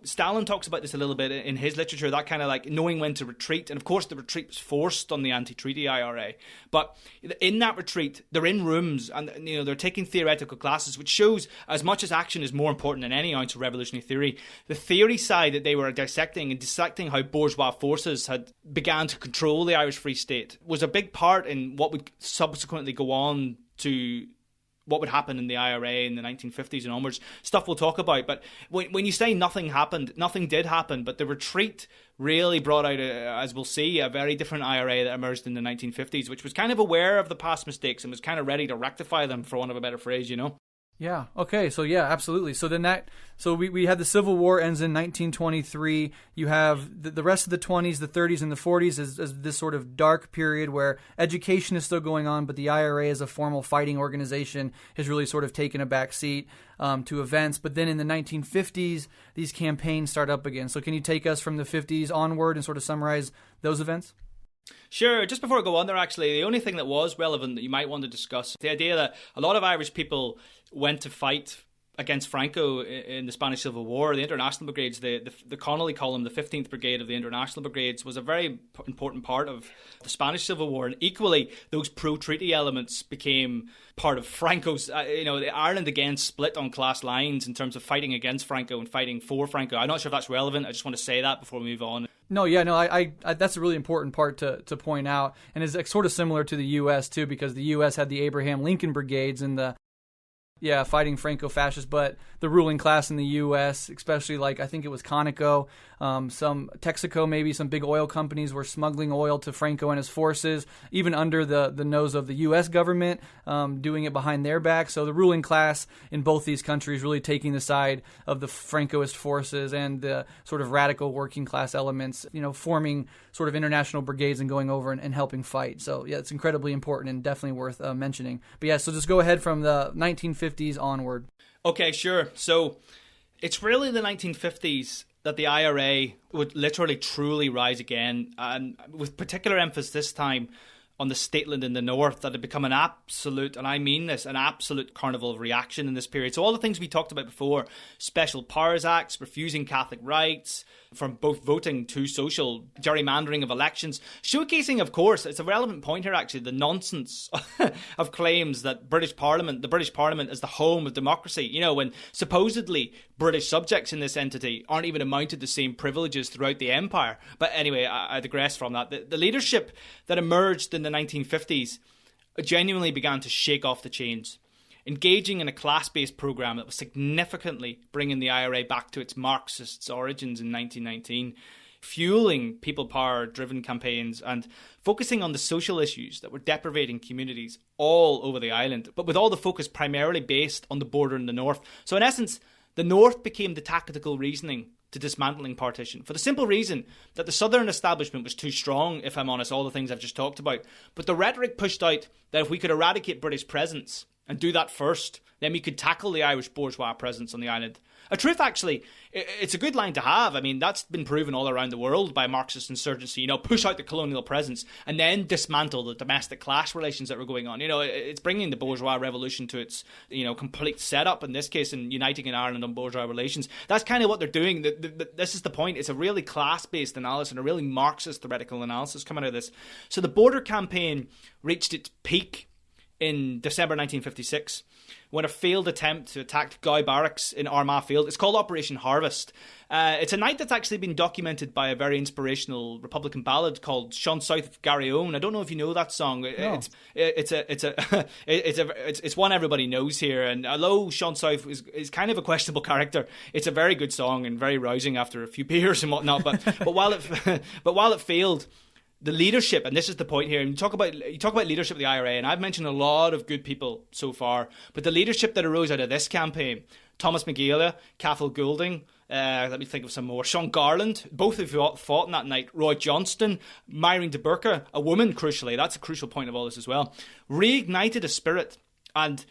Stalin talks about this a little bit in his literature, that kind of like knowing when to retreat. And of course, the retreat was forced on the anti-treaty IRA. But in that retreat, they're in rooms and, they're taking theoretical classes, which shows as much as action is more important than any ounce of revolutionary theory, the theory side that they were dissecting how bourgeois forces had began to control the Irish Free State was a big part in what would subsequently go on to what would happen in the IRA in the 1950s and onwards, stuff we'll talk about. But when you say nothing happened, nothing did happen, but the retreat really brought out, as we'll see, a very different IRA that emerged in the 1950s, which was kind of aware of the past mistakes and was kind of ready to rectify them, for want of a better phrase, Yeah. Okay. So yeah, absolutely. So then we had the Civil War ends in 1923. You have the rest of the 20s, the 30s, and the 40s as this sort of dark period where education is still going on, but the IRA as a formal fighting organization has really sort of taken a back seat to events. But then in the 1950s, these campaigns start up again. So can you take us from the 50s onward and sort of summarize those events? Sure. Just before I go on there, actually, the only thing that was relevant that you might want to discuss, the idea that a lot of Irish people went to fight against Franco in the Spanish Civil War. The International Brigades, the Colonial column, the 15th Brigade of the International Brigades, was a very important part of the Spanish Civil War. And equally, those pro-treaty elements became part of Franco's, Ireland again split on class lines in terms of fighting against Franco and fighting for Franco. I'm not sure if that's relevant. I just want to say that before we move on. No, I that's a really important part to point out. And it's sort of similar to the U.S. too, because the U.S. had the Abraham Lincoln Brigades and fighting Franco-fascists, but the ruling class in the U.S., especially I think it was Conoco, some Texaco, maybe some big oil companies were smuggling oil to Franco and his forces, even under the nose of the U.S. government, doing it behind their back. So the ruling class in both these countries really taking the side of the Francoist forces and the sort of radical working class elements, forming sort of international brigades and going over and helping fight. So yeah, it's incredibly important and definitely worth mentioning. But yeah, so just go ahead from the 1950s onward. Okay, sure. So it's really the 1950s that the IRA would literally truly rise again, and with particular emphasis this time on the stateland in the north, that had become an absolute, and I mean this, an absolute carnival of reaction in this period. So all the things we talked about before, Special Powers Acts, refusing Catholic rights, from both voting to social gerrymandering of elections, showcasing, of course, it's a relevant point here actually, the nonsense of claims that the British Parliament is the home of democracy, when supposedly British subjects in this entity aren't even amounted the same privileges throughout the empire. But anyway, I digress from that. The leadership that emerged in the 1950s genuinely began to shake off the chains, engaging in a class-based program that was significantly bringing the IRA back to its Marxist origins in 1919, fueling people power-driven campaigns and focusing on the social issues that were deprivating communities all over the island, but with all the focus primarily based on the border in the north. So in essence, the north became the tactical reasoning to dismantling partition, for the simple reason that the southern establishment was too strong, if I'm honest, all the things I've just talked about. But the rhetoric pushed out that if we could eradicate British presence and do that first, then we could tackle the Irish bourgeois presence on the island. A truth, actually, it's a good line to have. I mean, that's been proven all around the world by Marxist insurgency, push out the colonial presence and then dismantle the domestic class relations that were going on. It's bringing the bourgeois revolution to its, complete setup, in this case, and uniting in Ireland on bourgeois relations. That's kind of what they're doing. This is the point. It's a really class-based analysis and a really Marxist theoretical analysis coming out of this. So the border campaign reached its peak in December 1956, when a failed attempt to attack Gow Barracks in Armagh Field. It's called Operation Harvest. It's a night that's actually been documented by a very inspirational Republican ballad called Sean South of Garryowen. I don't know if you know that song. No. It's one everybody knows here. And although Sean South is kind of a questionable character, it's a very good song and very rousing after a few beers and whatnot. But while it failed, the leadership, and this is the point here, and you talk about leadership of the IRA, and I've mentioned a lot of good people so far, but the leadership that arose out of this campaign, Thomas McGeela, Cathal Goulding, let me think of some more, Sean Garland, both of you fought in that night, Roy Johnston, Myrene de Burke, a woman, crucially, that's a crucial point of all this as well, reignited a spirit and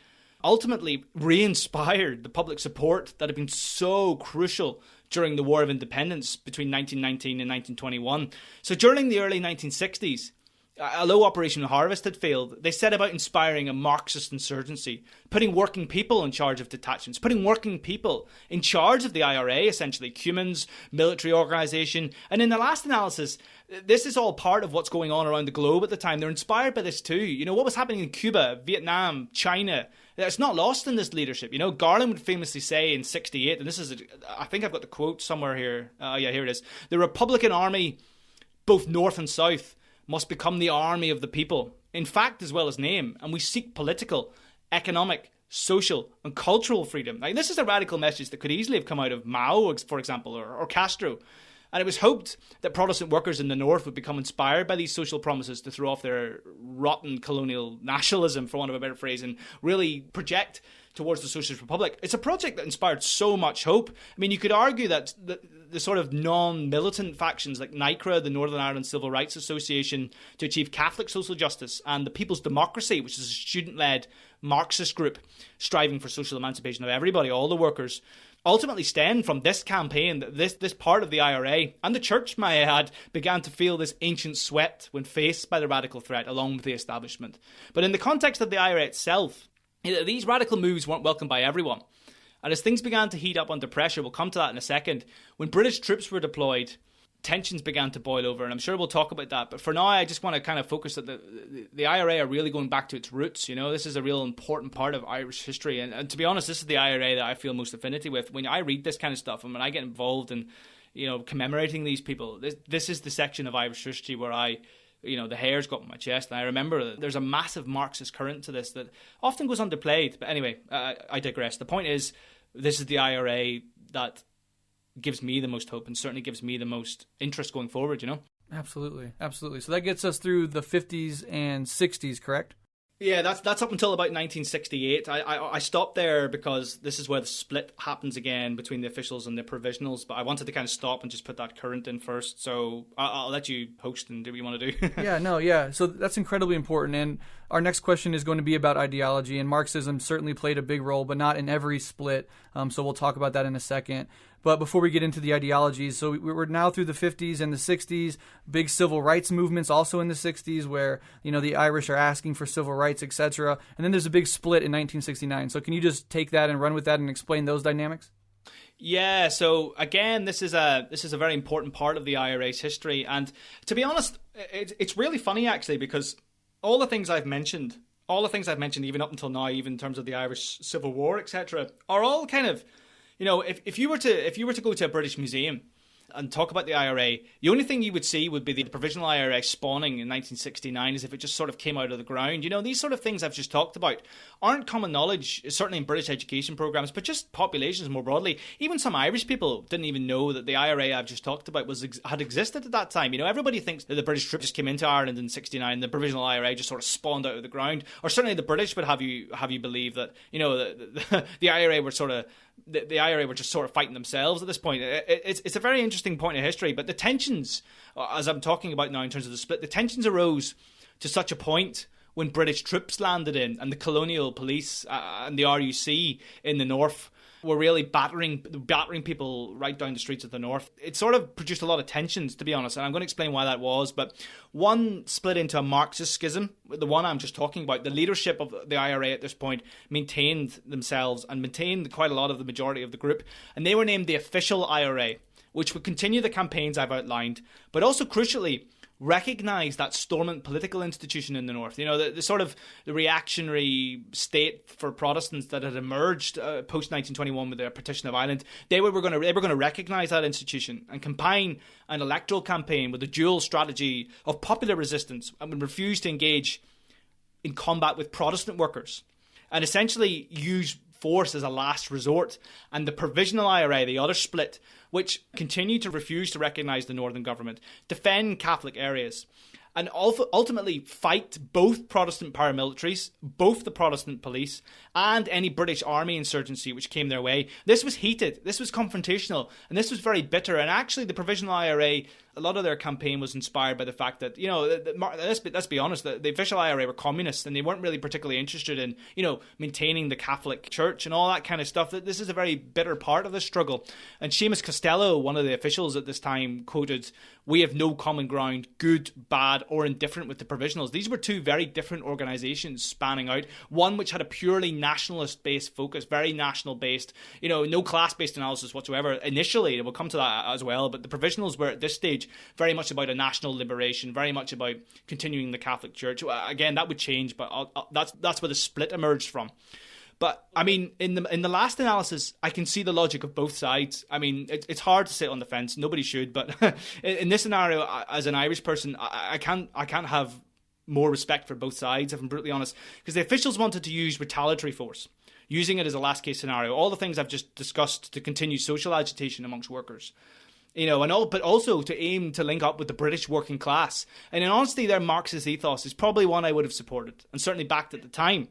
ultimately re-inspired the public support that had been so crucial during the War of Independence between 1919 and 1921. So during the early 1960s, although Operation Harvest had failed, they set about inspiring a Marxist insurgency, putting working people in charge of detachments, putting working people in charge of the IRA, essentially, Cumans, military organisation. And in the last analysis, this is all part of what's going on around the globe at the time. They're inspired by this too. You know, what was happening in Cuba, Vietnam, China, it's not lost in this leadership. You know, Garland would famously say in 68, and this is, I think I've got the quote somewhere here. Yeah, here it is. The Republican Army, both North and South, must become the army of the people, in fact as well as name, and we seek political, economic, social and cultural freedom. Like, this is a radical message that could easily have come out of Mao, for example, or Castro. And it was hoped that Protestant workers in the North would become inspired by these social promises to throw off their rotten colonial nationalism, for want of a better phrase, and really project towards the Socialist Republic. It's a project that inspired so much hope. I mean, you could argue that the sort of non-militant factions like NICRA, the Northern Ireland Civil Rights Association, to achieve Catholic social justice, and the People's Democracy, which is a student-led Marxist group striving for social emancipation of everybody, all the workers, ultimately stemmed from this campaign, this part of the IRA, and the church, may I add, began to feel this ancient sweat when faced by the radical threat along with the establishment. But in the context of the IRA itself, these radical moves weren't welcomed by everyone. And as things began to heat up under pressure, we'll come to that in a second, when British troops were deployed, tensions began to boil over, and I'm sure we'll talk about that. But for now, I just want to kind of focus that the IRA are really going back to its roots. You know, this is a real important part of Irish history. And to be honest, this is the IRA that I feel most affinity with. When I read this kind of stuff, and when I get involved in, you know, commemorating these people, this is the section of Irish history where the hairs go up on my chest. And I remember that there's a massive Marxist current to this that often goes underplayed. But anyway, I digress. The point is, this is the IRA that gives me the most hope and certainly gives me the most interest going forward, you know? Absolutely. So that gets us through the 50s and 60s, correct? Yeah, that's up until about 1968. I stopped there because this is where the split happens again between the officials and the provisionals, but I wanted to kind of stop and just put that current in first, so I'll let you host and do what you want to do. Yeah. So that's incredibly important, and our next question is going to be about ideology, and Marxism certainly played a big role, but not in every split, so we'll talk about that in a second. But before we get into the ideologies, so we're now through the 50s and the 60s, big civil rights movements also in the 60s where, you know, the Irish are asking for civil rights, etc. And then there's a big split in 1969. So can you just take that and run with that and explain those dynamics? Yeah, so again, this is a very important part of the IRA's history. And to be honest, it's really funny actually, because all the things I've mentioned even up until now, even in terms of the Irish Civil War, etc., are all kind of, you know, if you were to go to a British museum and talk about the IRA, the only thing you would see would be the provisional IRA spawning in 1969 as if it just sort of came out of the ground. You know, these sort of things I've just talked about aren't common knowledge, certainly in British education programs, but just populations more broadly. Even some Irish people didn't even know that the IRA I've just talked about had existed at that time. You know, everybody thinks that the British troops just came into Ireland in 69, the provisional IRA just sort of spawned out of the ground. Or certainly the British would have you believe that, you know, the IRA were sort of the IRA were just sort of fighting themselves at this point. It's a very interesting point in history, but the tensions, as I'm talking about now in terms of the split, the tensions arose to such a point when British troops landed in and the colonial police and the RUC in the north were really battering people right down the streets of the north. It sort of produced a lot of tensions, to be honest, and I'm going to explain why that was. But one split into a Marxist schism, the one I'm just talking about. The leadership of the IRA at this point maintained themselves and maintained quite a lot of the majority of the group, and they were named the official IRA, which would continue the campaigns I've outlined, but also crucially recognise that dormant political institution in the north. You know, the sort of the reactionary state for Protestants that had emerged post 1921 with the partition of Ireland. They were going to recognise that institution and combine an electoral campaign with a dual strategy of popular resistance and would refuse to engage in combat with Protestant workers and essentially use force as a last resort. And the provisional IRA, the other split, which continued to refuse to recognise the northern government, defend Catholic areas, and ultimately fight both Protestant paramilitaries, both the Protestant police, and any British army insurgency which came their way. This was heated, this was confrontational, and this was very bitter. And actually the Provisional IRA, a lot of their campaign was inspired by the fact that, let's be honest, the official IRA were communists, and they weren't really particularly interested in, maintaining the Catholic Church and all that kind of stuff. This is a very bitter part of the struggle. And Seamus Costello, one of the officials at this time, quoted, "We have no common ground, good, bad, or indifferent with the Provisionals." These were two very different organisations spanning out. One which had a purely nationalist-based focus, very national-based, no class-based analysis whatsoever. Initially, we'll come to that as well, but the Provisionals were at this stage very much about a national liberation, very much about continuing the Catholic Church. Again, that would change, but that's where the split emerged from. But I mean, in the last analysis, I can see the logic of both sides. I mean, it's hard to sit on the fence. Nobody should, but in this scenario, as an Irish person, I can't have more respect for both sides, if I'm brutally honest, because the officials wanted to use retaliatory force, using it as a last case scenario. All the things I've just discussed to continue social agitation amongst workers. But also to aim to link up with the British working class. And in honesty, their Marxist ethos is probably one I would have supported and certainly backed at the time.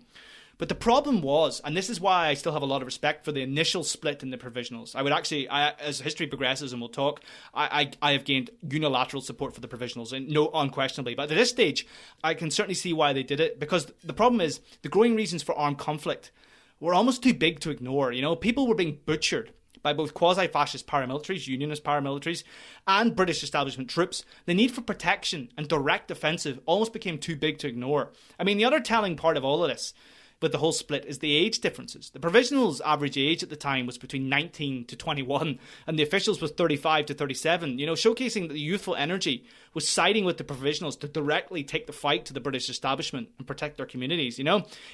But the problem was, and this is why I still have a lot of respect for the initial split in the Provisionals. As history progresses and we'll talk, I have gained unilateral support for the Provisionals, and no, unquestionably. But at this stage, I can certainly see why they did it, because the problem is the growing reasons for armed conflict were almost too big to ignore. People were being butchered by both quasi-fascist paramilitaries, unionist paramilitaries, and British establishment troops. The need for protection and direct offensive almost became too big to ignore. I mean, the other telling part of all of this with the whole split is the age differences. The Provisionals' average age at the time was between 19 to 21, and the officials was 35 to 37, showcasing that the youthful energy was siding with the Provisionals to directly take the fight to the British establishment and protect their communities.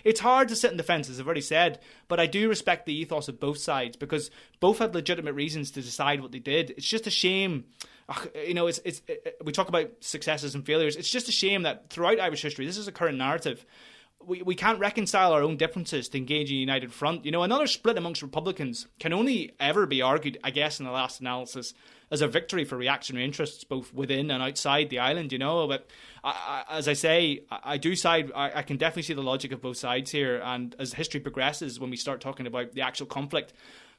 It's hard to sit in the fence, as I've already said, but I do respect the ethos of both sides, because both had legitimate reasons to decide what they did. It's just a shame. We talk about successes and failures. It's just a shame that throughout Irish history, this is a current narrative, we can't reconcile our own differences to engage in a united front. Another split amongst Republicans can only ever be argued, I guess, in the last analysis, as a victory for reactionary interests, both within and outside the island, But as I say, I do side, I can definitely see the logic of both sides here. And as history progresses, when we start talking about the actual conflict,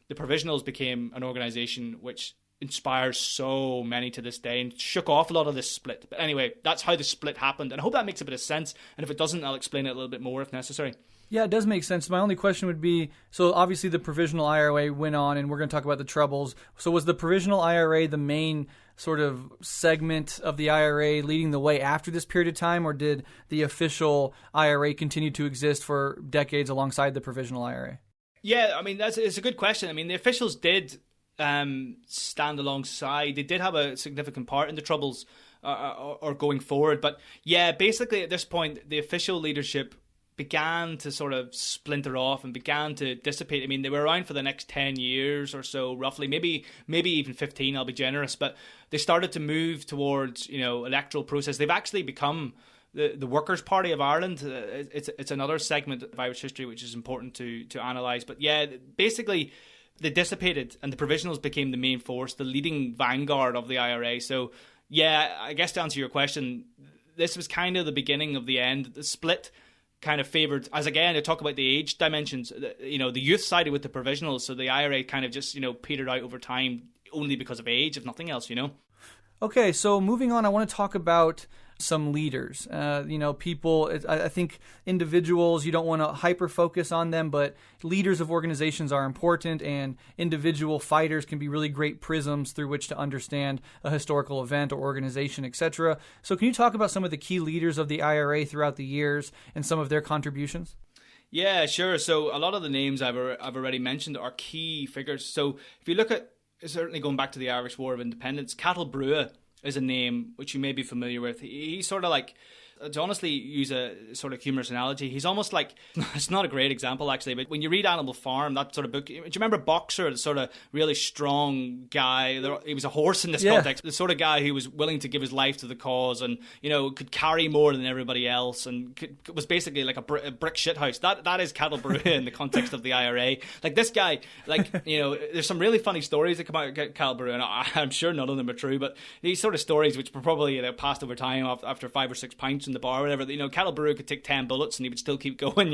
the Provisionals became an organisation which inspires so many to this day and shook off a lot of this split. But anyway, that's how the split happened, and I hope that makes a bit of sense, and if it doesn't, I'll explain it a little bit more if necessary. Yeah, it does make sense. My only question would be, so obviously the Provisional IRA went on, and we're going to talk about the Troubles. So was the Provisional IRA the main sort of segment of the IRA leading the way after this period of time, or did the official IRA continue to exist for decades alongside the Provisional IRA? Yeah, I mean, it's a good question. I mean, the officials did stand alongside. They did have a significant part in the Troubles or going forward. But yeah, basically at this point, the official leadership began to sort of splinter off and began to dissipate. I mean, they were around for the next 10 years or so, roughly, maybe even 15, I'll be generous. But they started to move towards, electoral process. They've actually become the Workers' Party of Ireland. It's another segment of Irish history which is important to analyse. But yeah, basically they dissipated, and the Provisionals became the main force, the leading vanguard of the IRA. So, yeah, I guess to answer your question, this was kind of the beginning of the end. The split kind of favoured, as again, I talk about the age dimensions, the youth sided with the Provisionals, so the IRA kind of just, petered out over time only because of age, if nothing else, Okay, so moving on, I want to talk about some leaders. People, I think individuals, you don't want to hyper-focus on them, but leaders of organizations are important, and individual fighters can be really great prisms through which to understand a historical event or organization, etc. So can you talk about some of the key leaders of the IRA throughout the years and some of their contributions? Yeah, sure. So a lot of the names I've already mentioned are key figures. So if you look at, certainly going back to the Irish War of Independence, Cattle Brugha is a name which you may be familiar with. He's sort of like To honestly use a sort of humorous analogy, he's almost like, it's not a great example actually, but when you read Animal Farm, that sort of book, do you remember Boxer, the sort of really strong guy? He was a horse in this context, the sort of guy who was willing to give his life to the cause and, could carry more than everybody else and was basically like a brick shithouse. That is Cattle Brugha in the context of the IRA. Like this guy, there's some really funny stories that come out of Cattle Brugha, and I'm sure none of them are true, but these sort of stories which were probably passed over time after 5 or 6 pints in the bar or whatever, Cattle Brugha could take 10 bullets and he would still keep going,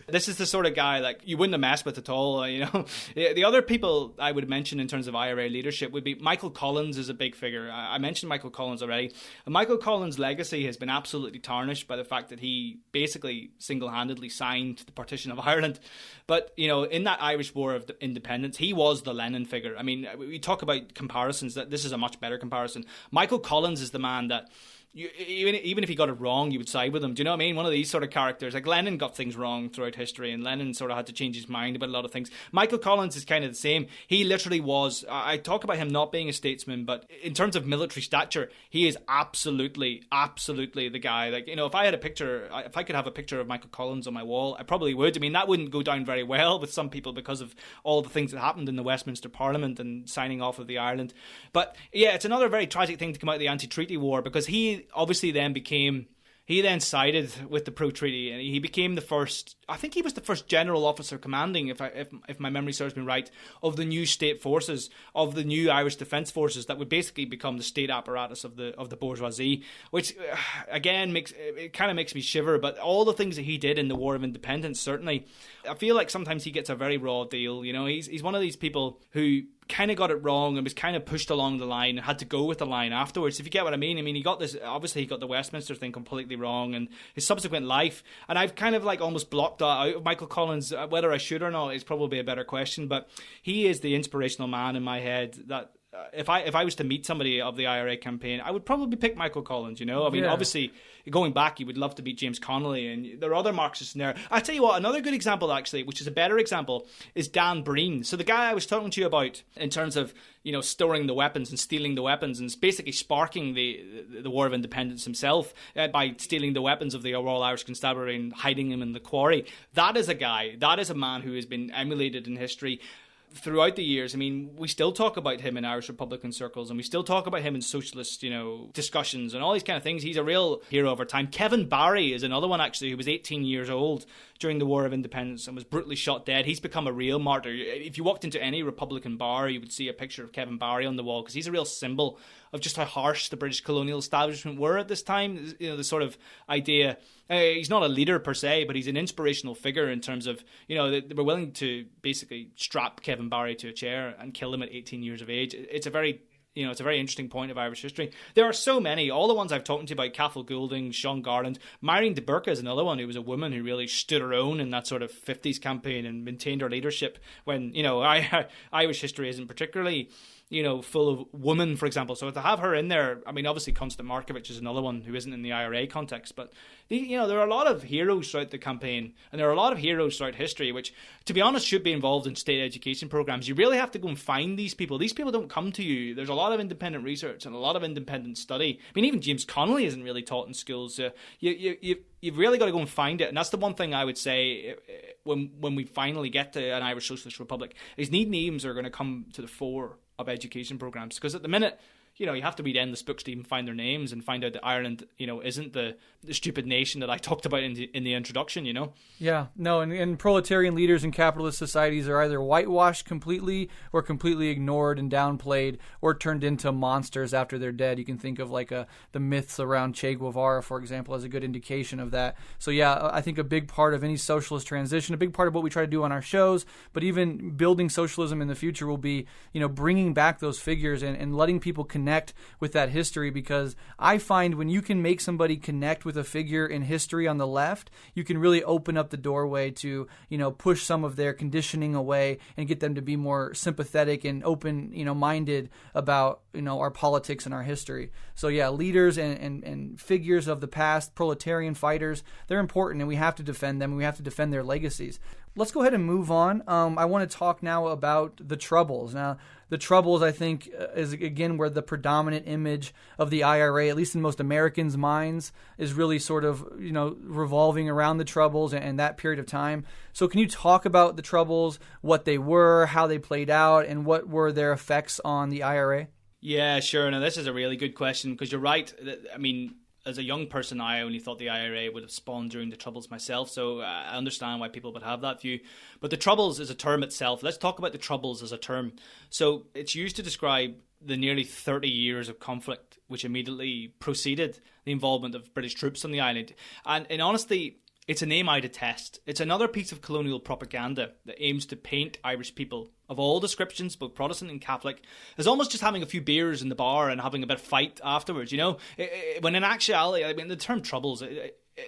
This is the sort of guy like you wouldn't have messed with at all, The other people I would mention in terms of IRA leadership would be Michael Collins is a big figure. I mentioned Michael Collins already. And Michael Collins' legacy has been absolutely tarnished by the fact that he basically single-handedly signed the partition of Ireland. But, in that Irish War of Independence, he was the Lenin figure. I mean, we talk about comparisons, that this is a much better comparison. Michael Collins is the man that even if he got it wrong, you would side with him. Do you know what I mean? One of these sort of characters. Like Lenin got things wrong throughout history, and Lenin sort of had to change his mind about a lot of things. Michael Collins is kind of the same. He literally was, I talk about him not being a statesman, but in terms of military stature, he is absolutely the guy. Like, if I could have a picture of Michael Collins on my wall, I probably would. I mean, that wouldn't go down very well with some people because of all the things that happened in the Westminster Parliament and signing off of the Ireland. But yeah, it's another very tragic thing to come out of the anti-treaty war, because he obviously then sided with the pro-treaty, and he became the first, I think he was the first general officer commanding, if my memory serves me right, of the new state forces, of the new Irish Defence Forces that would basically become the state apparatus of the bourgeoisie, which again makes me shiver. But all the things that he did in the War of Independence, certainly, I feel like sometimes he gets a very raw deal. He's one of these people who kind of got it wrong and was kind of pushed along the line and had to go with the line afterwards, if you get what I mean. He got the Westminster thing completely wrong, and his subsequent life, and I've kind of like almost blocked that out of Michael Collins. Whether I should or not is probably a better question, but he is the inspirational man in my head that if I was to meet somebody of the IRA campaign, I would probably pick Michael Collins, Obviously, going back, you would love to meet James Connolly, and there are other Marxists in there. I tell you what, another good example, actually, which is a better example, is Dan Breen. So the guy I was talking to you about in terms of, storing the weapons and stealing the weapons and basically sparking the War of Independence himself by stealing the weapons of the Royal Irish Constabulary and hiding them in the quarry. That is a man who has been emulated in history throughout the years. I mean, we still talk about him in Irish Republican circles, and we still talk about him in socialist, discussions and all these kind of things. He's a real hero over time. Kevin Barry is another one, actually, who was 18 years old during the War of Independence and was brutally shot dead. He's become a real martyr. If you walked into any Republican bar, you would see a picture of Kevin Barry on the wall, because he's a real symbol of just how harsh the British colonial establishment were at this time. The sort of idea, he's not a leader per se, but he's an inspirational figure in terms of, they were willing to basically strap Kevin Barry to a chair and kill him at 18 years of age. It's a very interesting point of Irish history. There are so many. All the ones I've talked to you about, Cathal Goulding, Sean Garland, Marion de Burke is another one who was a woman who really stood her own in that sort of 50s campaign and maintained her leadership when, Irish history isn't particularly, full of women, for example. So to have her in there, I mean, obviously Constance Markievicz is another one who isn't in the IRA context, but there are a lot of heroes throughout the campaign, and there are a lot of heroes throughout history, which, to be honest, should be involved in state education programs. You really have to go and find these people. These people don't come to you. There's a lot of independent research and a lot of independent study. I mean, even James Connolly isn't really taught in schools. You've really got to go and find it, and that's the one thing I would say when we finally get to an Irish Socialist Republic, is names are going to come to the fore of education programs, because at the minute, you have to read endless books to even find their names and find out that Ireland, isn't the stupid nation that I talked about in the introduction, Yeah, no, and proletarian leaders in capitalist societies are either whitewashed completely or completely ignored and downplayed or turned into monsters after they're dead. You can think of like the myths around Che Guevara, for example, as a good indication of that. So yeah, I think a big part of any socialist transition, a big part of what we try to do on our shows, but even building socialism in the future will be, bringing back those figures and letting people connect with that history, because I find when you can make somebody connect with a figure in history on the left, you can really open up the doorway to, push some of their conditioning away and get them to be more sympathetic and open, minded about, our politics and our history. So yeah, leaders and figures of the past, proletarian fighters, they're important, and we have to defend them. We have to defend their legacies. Let's go ahead and move on. I want to talk now about the Troubles. Now, the Troubles, I think, is again where the predominant image of the IRA, at least in most Americans' minds, is really sort of, revolving around the Troubles and that period of time. So can you talk about the Troubles, what they were, how they played out, and what were their effects on the IRA? Yeah, sure. Now, this is a really good question because you're right. I mean, as a young person, I only thought the IRA would have spawned during the Troubles myself, so I understand why people would have that view. But the Troubles is a term itself. Let's talk about the Troubles as a term. So it's used to describe the nearly 30 years of conflict which immediately preceded the involvement of British troops on the island. And in honesty, it's a name I detest. It's another piece of colonial propaganda that aims to paint Irish people of all descriptions, both Protestant and Catholic, as almost just having a few beers in the bar and having a bit of fight afterwards, when in actuality, I mean, the term Troubles,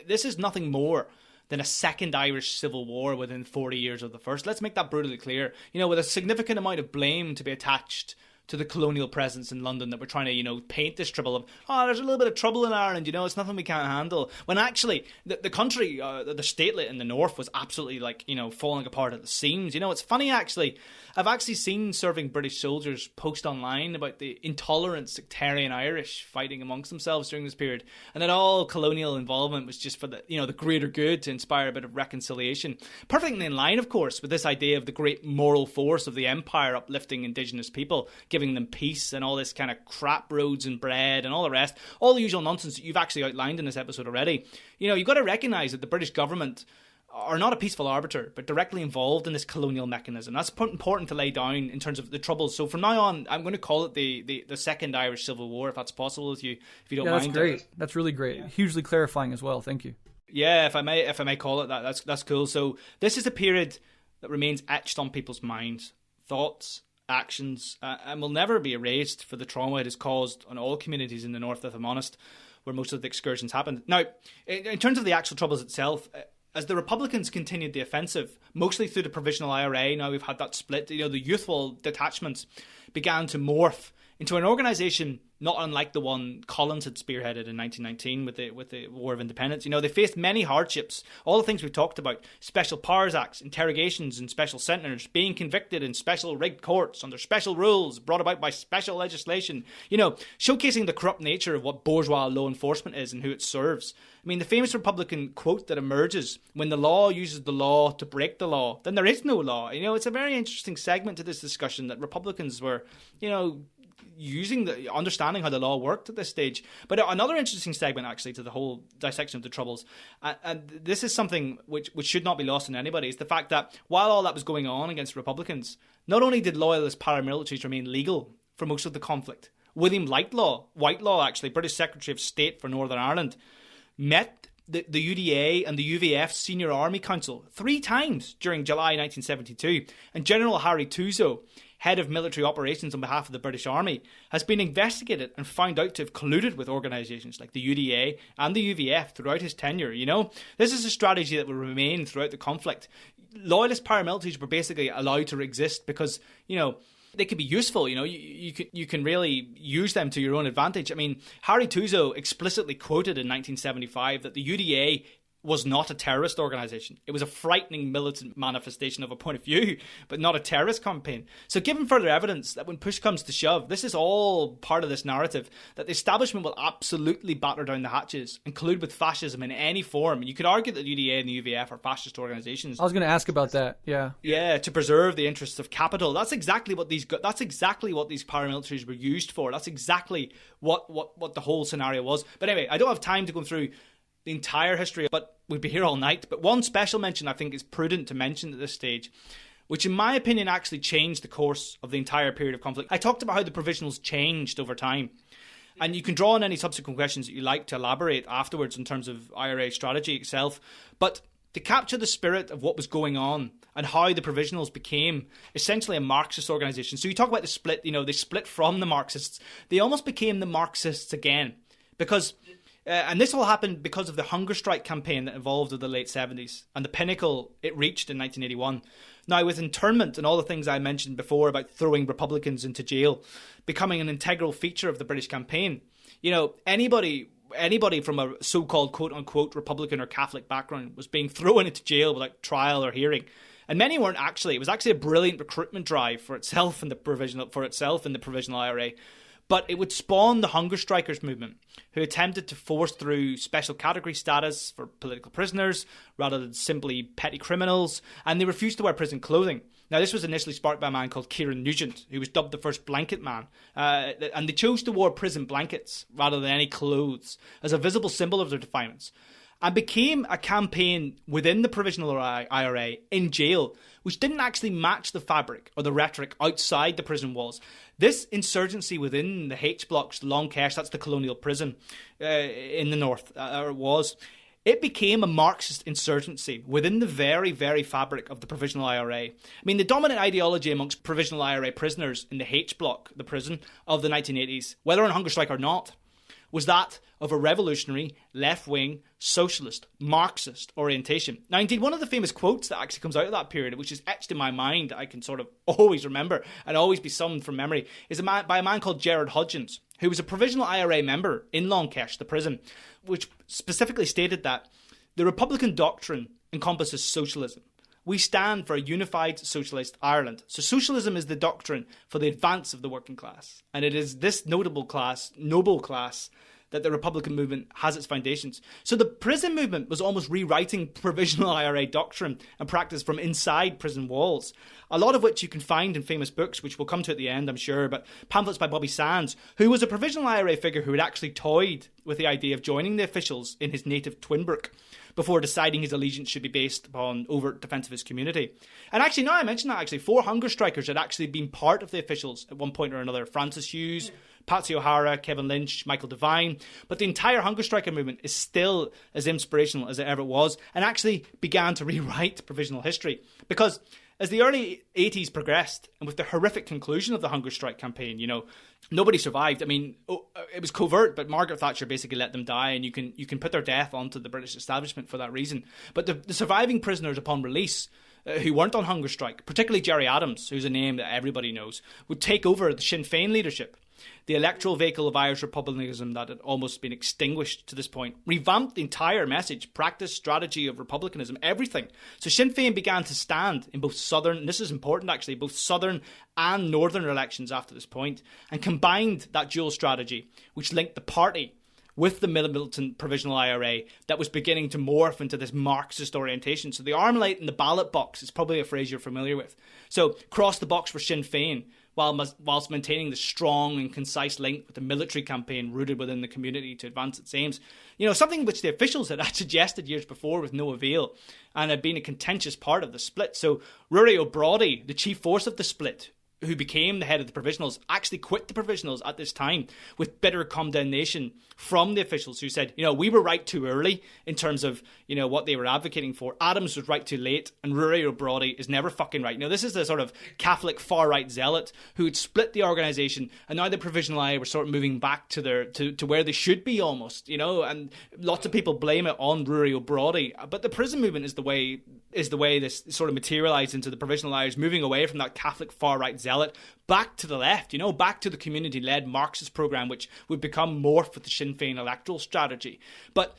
this is nothing more than a second Irish civil war within 40 years of the first. Let's make that brutally clear. With a significant amount of blame to be attached to the colonial presence in London that we're trying to, paint this trouble of, there's a little bit of trouble in Ireland, it's nothing we can't handle. When actually, the country, the statelet in the north was absolutely falling apart at the seams. It's funny actually, I've actually seen serving British soldiers post online about the intolerant sectarian Irish fighting amongst themselves during this period, and that all colonial involvement was just for the, the greater good, to inspire a bit of reconciliation. Perfectly in line, of course, with this idea of the great moral force of the empire uplifting indigenous people, giving them peace and all this kind of crap, roads and bread and all the rest, all the usual nonsense that you've actually outlined in this episode already. You've got to recognise that the British government are not a peaceful arbiter, but directly involved in this colonial mechanism. That's important to lay down in terms of the Troubles. So from now on, I'm going to call it the Second Irish Civil War, if that's possible with you, if you don't mind. That's great. That's really great. Yeah. Hugely clarifying as well. Thank you. Yeah, if I may call it that, that's cool. So this is a period that remains etched on people's minds, thoughts, actions, and will never be erased for the trauma it has caused on all communities in the north, if I'm honest, where most of the excursions happened. Now, in terms of the actual Troubles itself, as the Republicans continued the offensive, mostly through the Provisional IRA, now we've had that split, the youthful detachments began to morph into an organisation not unlike the one Collins had spearheaded in 1919 with the War of Independence. They faced many hardships, all the things we talked about: Special Powers Acts, interrogations in special centres, being convicted in special rigged courts under special rules brought about by special legislation, showcasing the corrupt nature of what bourgeois law enforcement is and who it serves. I mean, the famous Republican quote that emerges: when the law uses the law to break the law, then there is no law. It's a very interesting segment to this discussion that Republicans were, understanding how the law worked at this stage. But another interesting segment actually to the whole dissection of the Troubles, and this is something which should not be lost on anybody, is the fact that while all that was going on against Republicans, not only did loyalist paramilitaries remain legal for most of the conflict, William Whitelaw actually, British Secretary of State for Northern Ireland, met the UDA and the UVF Senior Army Council 3 times during July 1972, and General Harry Tuzo, head of military operations on behalf of the British Army, has been investigated and found out to have colluded with organisations like the UDA and the UVF throughout his tenure. This is a strategy that will remain throughout the conflict. Loyalist paramilitaries were basically allowed to exist because, they could be useful. You can really use them to your own advantage. I mean, Harry Tuzo explicitly quoted in 1975 that the UDA was not a terrorist organisation. It was a frightening militant manifestation of a point of view, but not a terrorist campaign. So given further evidence that when push comes to shove, this is all part of this narrative, that the establishment will absolutely batter down the hatches and collude with fascism in any form. And you could argue that the UDA and the UVF are fascist organisations. I was going to ask about that, yeah. Yeah, to preserve the interests of capital. That's exactly what these paramilitaries were used for. That's exactly what the whole scenario was. But anyway, I don't have time to go through the entire history, but we'd be here all night. But one special mention I think is prudent to mention at this stage, which in my opinion actually changed the course of the entire period of conflict. I talked about how the provisionals changed over time, and you can draw on any subsequent questions that you like to elaborate afterwards in terms of IRA strategy itself. But to capture the spirit of what was going on and how the provisionals became essentially a Marxist organisation. So you talk about the split, they split from the Marxists. They almost became the Marxists again, because and this all happened because of the hunger strike campaign that evolved in the late 70s and the pinnacle it reached in 1981. Now, with internment and all the things I mentioned before about throwing Republicans into jail becoming an integral feature of the British campaign, anybody from a so-called quote-unquote Republican or Catholic background was being thrown into jail without trial or hearing. And many weren't actually. It was actually a brilliant recruitment drive for itself in the provisional IRA. But it would spawn the hunger strikers movement, who attempted to force through special category status for political prisoners rather than simply petty criminals, and they refused to wear prison clothing. Now, this was initially sparked by a man called Kieran Nugent, who was dubbed the first blanket man, and they chose to wear prison blankets rather than any clothes as a visible symbol of their defiance, and became a campaign within the Provisional IRA in jail, which didn't actually match the fabric or the rhetoric outside the prison walls. This insurgency within the H blocks, Long Kesh, that's the colonial prison in the north, it became a Marxist insurgency within the very, very fabric of the Provisional IRA. I mean, the dominant ideology amongst Provisional IRA prisoners in the H block, the prison of the 1980s, whether on hunger strike or not, was that of a revolutionary, left-wing, socialist, Marxist orientation. Now, indeed, one of the famous quotes that actually comes out of that period, which is etched in my mind, I can sort of always remember and always be summoned from memory, is by a man called Gerard Hodgins, who was a Provisional IRA member in Long Kesh, the prison, which specifically stated that the Republican doctrine encompasses socialism. We stand for a unified socialist Ireland. So socialism is the doctrine for the advance of the working class. And it is this noble class, that the Republican movement has its foundations. So the prison movement was almost rewriting Provisional IRA doctrine and practice from inside prison walls, a lot of which you can find in famous books, which we'll come to at the end, I'm sure, but pamphlets by Bobby Sands, who was a Provisional IRA figure who had actually toyed with the idea of joining the officials in his native Twinbrook before deciding his allegiance should be based upon overt defence of his community. And actually, now I mention that, 4 hunger strikers had actually been part of the officials at one point or another. Francis Hughes, Patsy O'Hara, Kevin Lynch, Michael Devine. But the entire hunger striker movement is still as inspirational as it ever was, and actually began to rewrite provisional history. Because as the early 80s progressed, and with the horrific conclusion of the hunger strike campaign, nobody survived. I mean, it was covert, but Margaret Thatcher basically let them die, and you can put their death onto the British establishment for that reason. But the surviving prisoners upon release, who weren't on hunger strike, particularly Gerry Adams, who's a name that everybody knows, would take over the Sinn Féin leadership. The electoral vehicle of Irish republicanism that had almost been extinguished to this point, revamped the entire message, practice, strategy of republicanism, everything. So Sinn Féin began to stand in both southern, and this is important actually, both southern and northern elections after this point, and combined that dual strategy, which linked the party with the militant Provisional IRA that was beginning to morph into this Marxist orientation. So the Armalite in the ballot box is probably a phrase you're familiar with. So cross the box for Sinn Féin, whilst maintaining the strong and concise link with the military campaign rooted within the community to advance its aims. Something which the officials had suggested years before with no avail, and had been a contentious part of the split. So Rory O'Brody, the chief force of the split, who became the head of the Provisionals, actually quit the Provisionals at this time with bitter condemnation from the officials who said, we were right too early in terms of, what they were advocating for. Adams was right too late, and Rory O'Brody is never fucking right. This is the sort of Catholic far-right zealot who had split the organisation, and now the Provisional I were sort of moving back to where they should be almost, and lots of people blame it on Rory O'Brody. But the prison movement is the way this sort of materialised into the Provisional Irish, moving away from that Catholic far-right zealot back to the left, back to the community-led Marxist programme, which would become morphed with the Sinn Féin electoral strategy. But,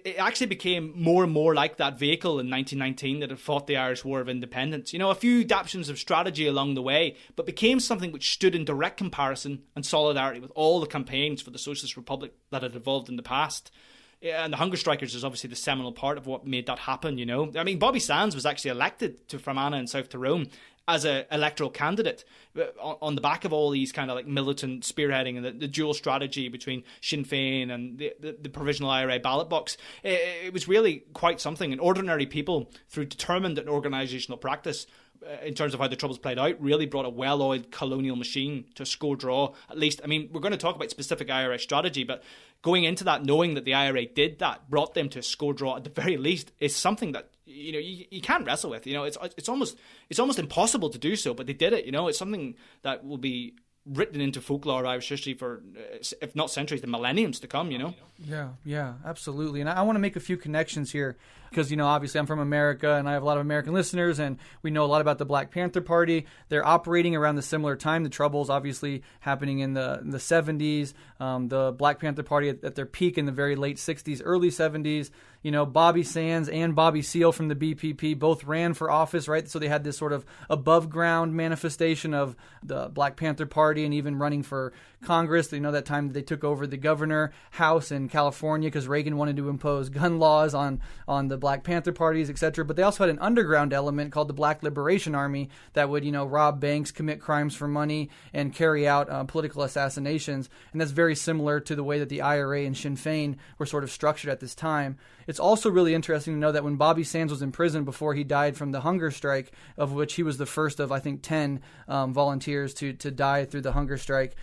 it actually became more and more like that vehicle in 1919 that had fought the Irish War of Independence. A few adaptations of strategy along the way, but became something which stood in direct comparison and solidarity with all the campaigns for the Socialist Republic that had evolved in the past. And the hunger strikers is obviously the seminal part of what made that happen, I mean, Bobby Sands was actually elected to Fermanagh in South Tyrone as an electoral candidate on the back of all these kind of like militant spearheading and the dual strategy between Sinn Féin and the Provisional IRA ballot box. It was really quite something. And ordinary people, through determined and organisational practice, in terms of how the Troubles played out, really brought a well-oiled colonial machine to a score draw. At least, I mean, we're going to talk about specific IRA strategy, but going into that, knowing that the IRA did that, brought them to a score draw at the very least, is something that you can't wrestle with. It's almost impossible to do so, but they did it. It's something that will be written into folklore of Irish history for, if not centuries, then millenniums to come, Yeah, absolutely. And I want to make a few connections here because, obviously I'm from America and I have a lot of American listeners, and we know a lot about the Black Panther Party. They're operating around the similar time. The Troubles obviously happening in the 70s. The Black Panther Party at their peak in the very late 60s, early 70s. Bobby Sands and Bobby Seale from the BPP both ran for office, right? So they had this sort of above ground manifestation of the Black Panther Party and even running for Congress. That time they took over the governor house in California because Reagan wanted to impose gun laws on the Black Panther parties, etc. But they also had an underground element called the Black Liberation Army that would, rob banks, commit crimes for money, and carry out political assassinations. And that's very similar to the way that the IRA and Sinn Féin were sort of structured at this time. It's also really interesting to know that when Bobby Sands was in prison before he died from the hunger strike, of which he was the first of, I think, 10 volunteers to die through the hunger strike,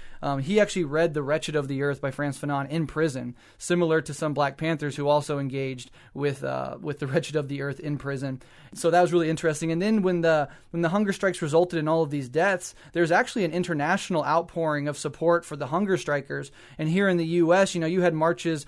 he actually read The Wretched of the Earth by Frantz Fanon in prison, similar to some Black Panthers who also engaged with The Wretched of the Earth in prison. So that was really interesting. And then when the hunger strikes resulted in all of these deaths, there's actually an international outpouring of support for the hunger strikers. And here in the U.S., you had marches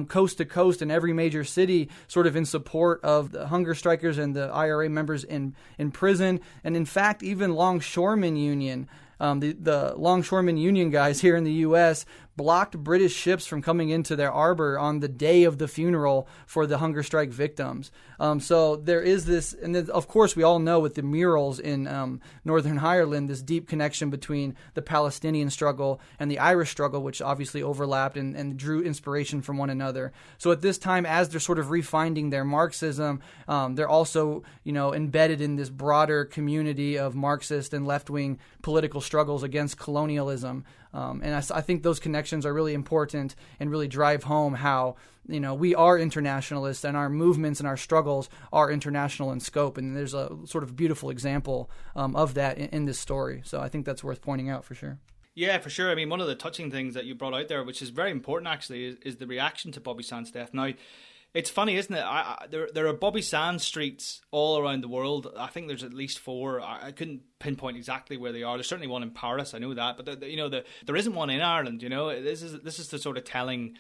coast to coast in every major city sort of in support of the hunger strikers and the IRA members in prison. And in fact, even Longshoremen Union, the Longshoremen Union guys here in the U.S. blocked British ships from coming into their harbor on the day of the funeral for the hunger strike victims. So there is this, and then of course we all know with the murals in Northern Ireland, this deep connection between the Palestinian struggle and the Irish struggle, which obviously overlapped and drew inspiration from one another. So at this time, as they're sort of refining their Marxism, they're also, embedded in this broader community of Marxist and left-wing political struggles against colonialism. And I think those connections are really important and really drive home how, we are internationalists and our movements and our struggles are international in scope. And there's a sort of beautiful example of that in this story. So I think that's worth pointing out for sure. Yeah, for sure. I mean, one of the touching things that you brought out there, which is very important actually, is the reaction to Bobby Sands' death. Now, it's funny, isn't it? There are Bobby Sands streets all around the world. I think there's at least 4. I couldn't pinpoint exactly where they are. There's certainly one in Paris, I know that, but there isn't one in Ireland. This is the sort of telling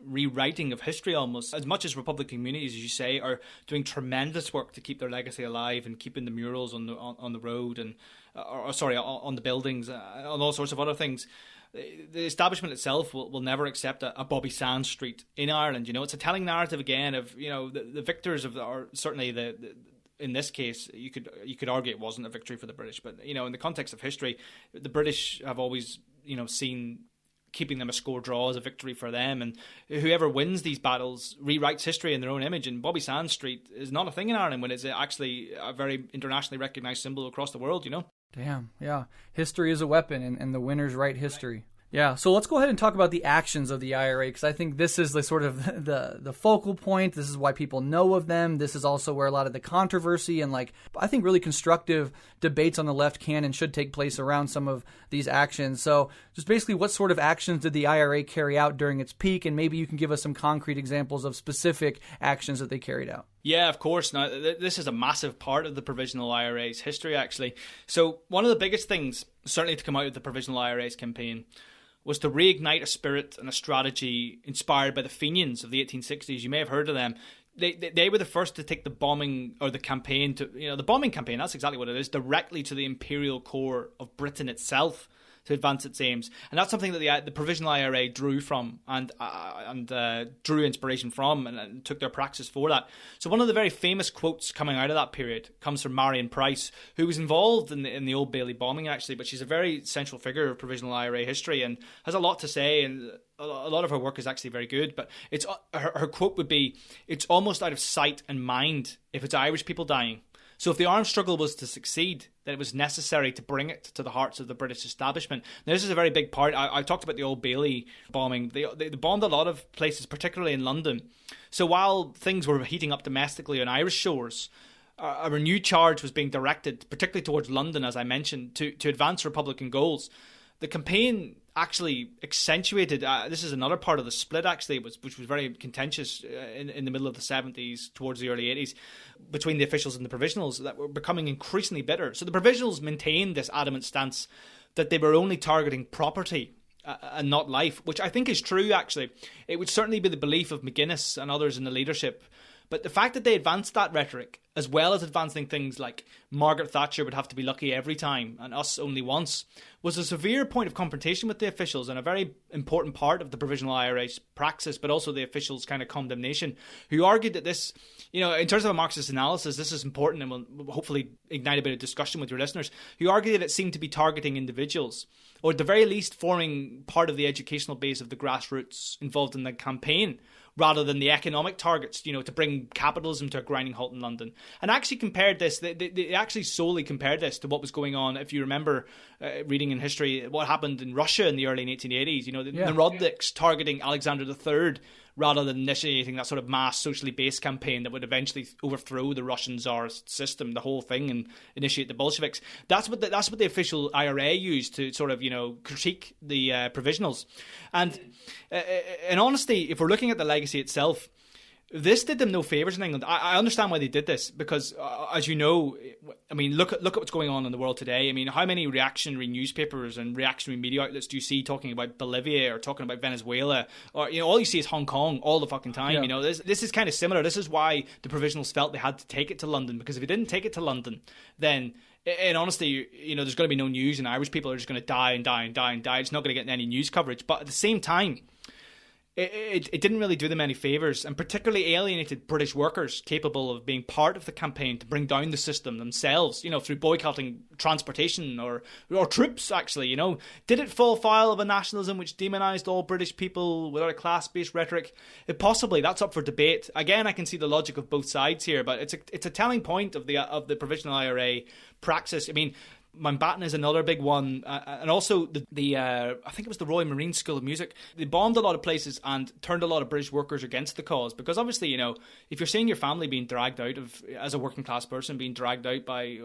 rewriting of history almost. As much as Republican communities, as you say, are doing tremendous work to keep their legacy alive and keeping the murals on the road and on the buildings and all sorts of other things. The establishment itself will never accept a Bobby Sands street in Ireland. It's a telling narrative again of the victors or certainly in this case you could argue it wasn't a victory for the British, but in the context of history, the British have always seen keeping them a score draw as a victory for them, and whoever wins these battles rewrites history in their own image. And Bobby Sands Street is not a thing in Ireland when it's actually a very internationally recognised symbol across the world. Damn, yeah. History is a weapon, and the winners write history. Yeah, so let's go ahead and talk about the actions of the IRA, because I think this is the sort of the focal point. This is why people know of them. This is also where a lot of the controversy and I think really constructive debates on the left can and should take place around some of these actions. So just basically, what sort of actions did the IRA carry out during its peak? And maybe you can give us some concrete examples of specific actions that they carried out. Yeah, of course. Now, this is a massive part of the Provisional IRA's history, actually. So one of the biggest things, certainly to come out of the Provisional IRA's campaign, was to reignite a spirit and a strategy inspired by the Fenians of the 1860s. You may have heard of them. They were the first to take the bombing or the campaign to, the bombing campaign, that's exactly what it is, directly to the imperial core of Britain itself to advance its aims. And that's something that the Provisional IRA drew from and drew inspiration from and took their praxis for that. So one of the very famous quotes coming out of that period comes from Marion Price, who was involved in the Old Bailey bombing, actually, but she's a very central figure of Provisional IRA history and has a lot to say, and a lot of her work is actually very good. But it's her quote would be, "It's almost out of sight and mind if it's Irish people dying. So if the armed struggle was to succeed, then it was necessary to bring it to the hearts of the British establishment." Now, this is a very big part. I talked about the Old Bailey bombing. They bombed a lot of places, particularly in London. So while things were heating up domestically on Irish shores, a renewed charge was being directed, particularly towards London, as I mentioned, to advance Republican goals. The campaign actually accentuated, this is another part of the split actually, which was very contentious in the middle of the 70s, towards the early 80s, between the officials and the provisionals, that were becoming increasingly bitter. So the provisionals maintained this adamant stance that they were only targeting property and not life, which I think is true actually. It would certainly be the belief of McGuinness and others in the leadership. But the fact that they advanced that rhetoric as well as advancing things like Margaret Thatcher would have to be lucky every time and us only once, was a severe point of confrontation with the officials and a very important part of the provisional IRA's praxis, but also the officials' kind of condemnation, who argued that this, in terms of a Marxist analysis, this is important and will hopefully ignite a bit of discussion with your listeners, who argued that it seemed to be targeting individuals, or at the very least forming part of the educational base of the grassroots involved in the campaign, rather than the economic targets, to bring capitalism to a grinding halt in London. And actually compared this, they actually solely compared this to what was going on, if you remember reading in history, what happened in Russia in the early 1980s, the Narodniks targeting Alexander III, rather than initiating that sort of mass socially based campaign that would eventually overthrow the Russian Tsarist system, the whole thing, and initiate the Bolsheviks. That's what the official IRA used to sort of, critique the provisionals. And in honesty, if we're looking at the legacy itself, this did them no favours in England. I understand why they did this, because, as you know, look at what's going on in the world today. How many reactionary newspapers and reactionary media outlets do you see talking about Bolivia or talking about Venezuela? Or, all you see is Hong Kong all the fucking time. Yeah. This is kind of similar. This is why the provisionals felt they had to take it to London, because if they didn't take it to London, then, in honesty, there's going to be no news, and Irish people are just going to die and die and die and die. It's not going to get any news coverage. But at the same time, it didn't really do them any favours, and particularly alienated British workers capable of being part of the campaign to bring down the system themselves, through boycotting transportation or troops, actually, Did it fall foul of a nationalism which demonised all British people without a class-based rhetoric? Possibly. That's up for debate. Again, I can see the logic of both sides here, but it's a telling point of the provisional IRA praxis. Mountbatten is another big one, and also the I think it was the Royal Marine School of Music. They bombed a lot of places and turned a lot of British workers against the cause, because obviously, if you're seeing your family being dragged out of, as a working class person, being dragged out by,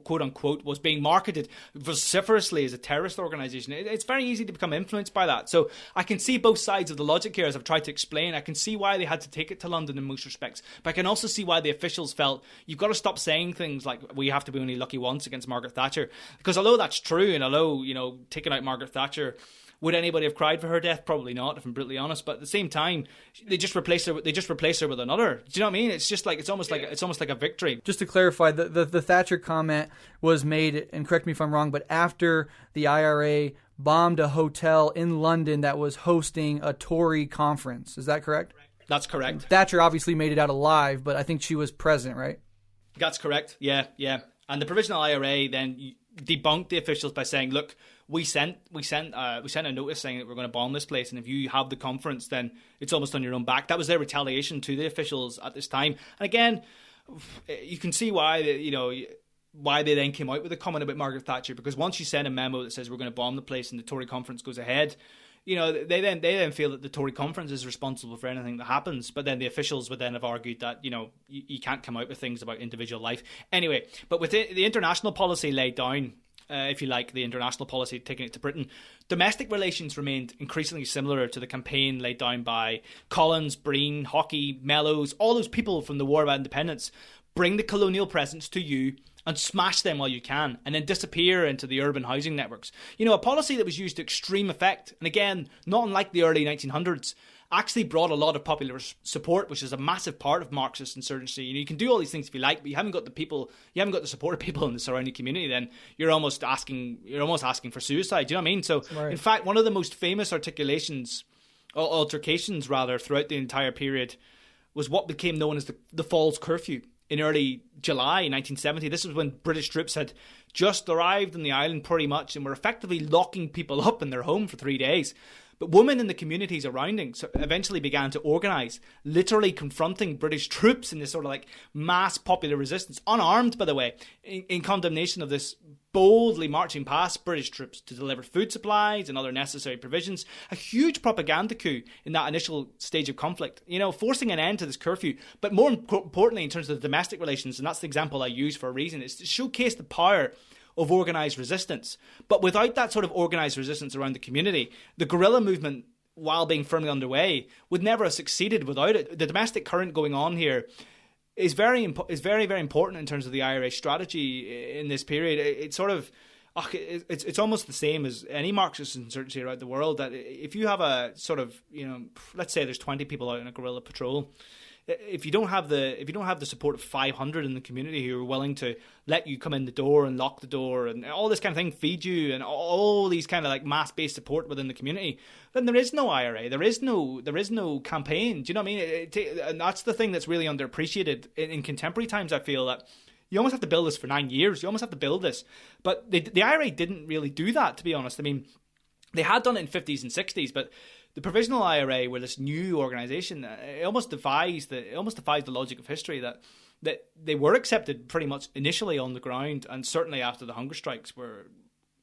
quote unquote, was being marketed vociferously as a terrorist organisation, it's very easy to become influenced by that. So I can see both sides of the logic here, as I've tried to explain. I can see why they had to take it to London in most respects, but I can also see why the officials felt, you've got to stop saying things like, we have to be only lucky once against Margaret Thatcher. Because although that's true, and although, taking out Margaret Thatcher, would anybody have cried for her death? Probably not, if I'm brutally honest. But at the same time, they just replace her with another. Do you know what I mean? It's just like it's almost like a victory. Just to clarify, the Thatcher comment was made, and correct me if I'm wrong, but after the IRA bombed a hotel in London that was hosting a Tory conference. Is that correct? That's correct. Thatcher obviously made it out alive, but I think she was present, right? That's correct. Yeah. And the provisional IRA then debunked the officials by saying, look, we sent a notice saying that we're going to bomb this place, and if you have the conference, then it's almost on your own back. That was their retaliation to the officials at this time. And again, you can see why why they then came out with a comment about Margaret Thatcher, because once you send a memo that says we're going to bomb the place and the Tory conference goes ahead, they then feel that the Tory conference is responsible for anything that happens. But then the officials would then have argued that, you can't come out with things about individual life. Anyway, but with the international policy laid down, if you like, the international policy taking it to Britain, domestic relations remained increasingly similar to the campaign laid down by Collins, Breen, Hockey, Mellows, all those people from the War of Independence. Bring the colonial presence to you and smash them while you can, and then disappear into the urban housing networks. A policy that was used to extreme effect, and again, not unlike the early 1900s, actually brought a lot of popular support, which is a massive part of Marxist insurgency. You can do all these things if you like, but you haven't got the support of people in the surrounding community, then you're almost asking for suicide. Do you know what I mean? So, right. In fact, one of the most famous altercations throughout the entire period was what became known as the Falls Curfew. In early July 1970, this was when British troops had just arrived on the island pretty much and were effectively locking people up in their home for 3 days. But women in the communities surrounding eventually began to organise, literally confronting British troops in this sort of like mass popular resistance, unarmed by the way, in condemnation of this boldly marching past British troops to deliver food supplies and other necessary provisions. A huge propaganda coup in that initial stage of conflict, forcing an end to this curfew. But more importantly, in terms of the domestic relations, and that's the example I use for a reason, is to showcase the power of organised resistance. But without that sort of organised resistance around the community, the guerrilla movement, while being firmly underway, would never have succeeded without it. The domestic current going on here is very, very important in terms of the IRA strategy in this period. It's almost the same as any Marxist insurgency around the world, that if you have a sort of, let's say there's 20 people out in a guerrilla patrol, if you don't have the support of 500 in the community who are willing to let you come in the door and lock the door and all this kind of thing, feed you, and all these kind of like mass-based support within the community, then there is no IRA, there is no campaign. Do you know what I mean? And that's the thing that's really underappreciated in contemporary times. I feel that you almost have to build this for 9 years. You almost have to build this, but the IRA didn't really do that, to be honest. I mean, they had done it in 50s and 60s, but the Provisional IRA were this new organisation. It almost defies the logic of history that they were accepted pretty much initially on the ground, and certainly after the hunger strikes were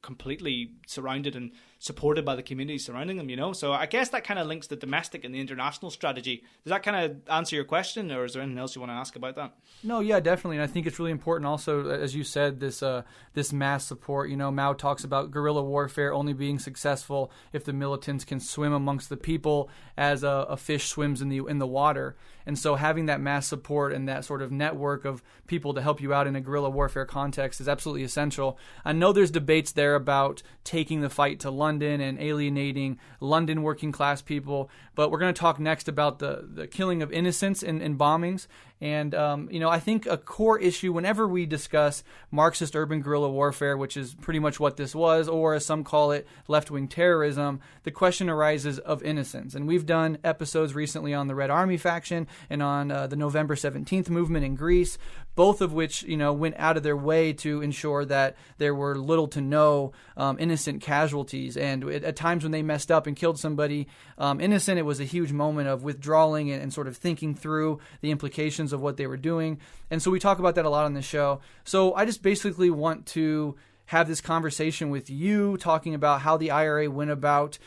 completely surrounded and supported by the communities surrounding them, you know. So I guess that kind of links the domestic and the international strategy. Does that kind of answer your question, or is there anything else you want to ask about that? No, yeah, definitely. And I think it's really important also, as you said, this mass support. You know, Mao talks about guerrilla warfare only being successful if the militants can swim amongst the people as a fish swims in the water. And so having that mass support and that sort of network of people to help you out in a guerrilla warfare context is absolutely essential. I know there's debates there about taking the fight to London and alienating London working class people, but we're going to talk next about the killing of innocents in bombings. And, I think a core issue whenever we discuss Marxist urban guerrilla warfare, which is pretty much what this was, or as some call it, left-wing terrorism, the question arises of innocence. And we've done episodes recently on the Red Army faction and on the November 17th movement in Greece, both of which, went out of their way to ensure that there were little to no innocent casualties. And at times when they messed up and killed somebody innocent, it was a huge moment of withdrawing and sort of thinking through the implications of what they were doing. And so we talk about that a lot on the show. So I just basically want to have this conversation with you, talking about how the IRA went about,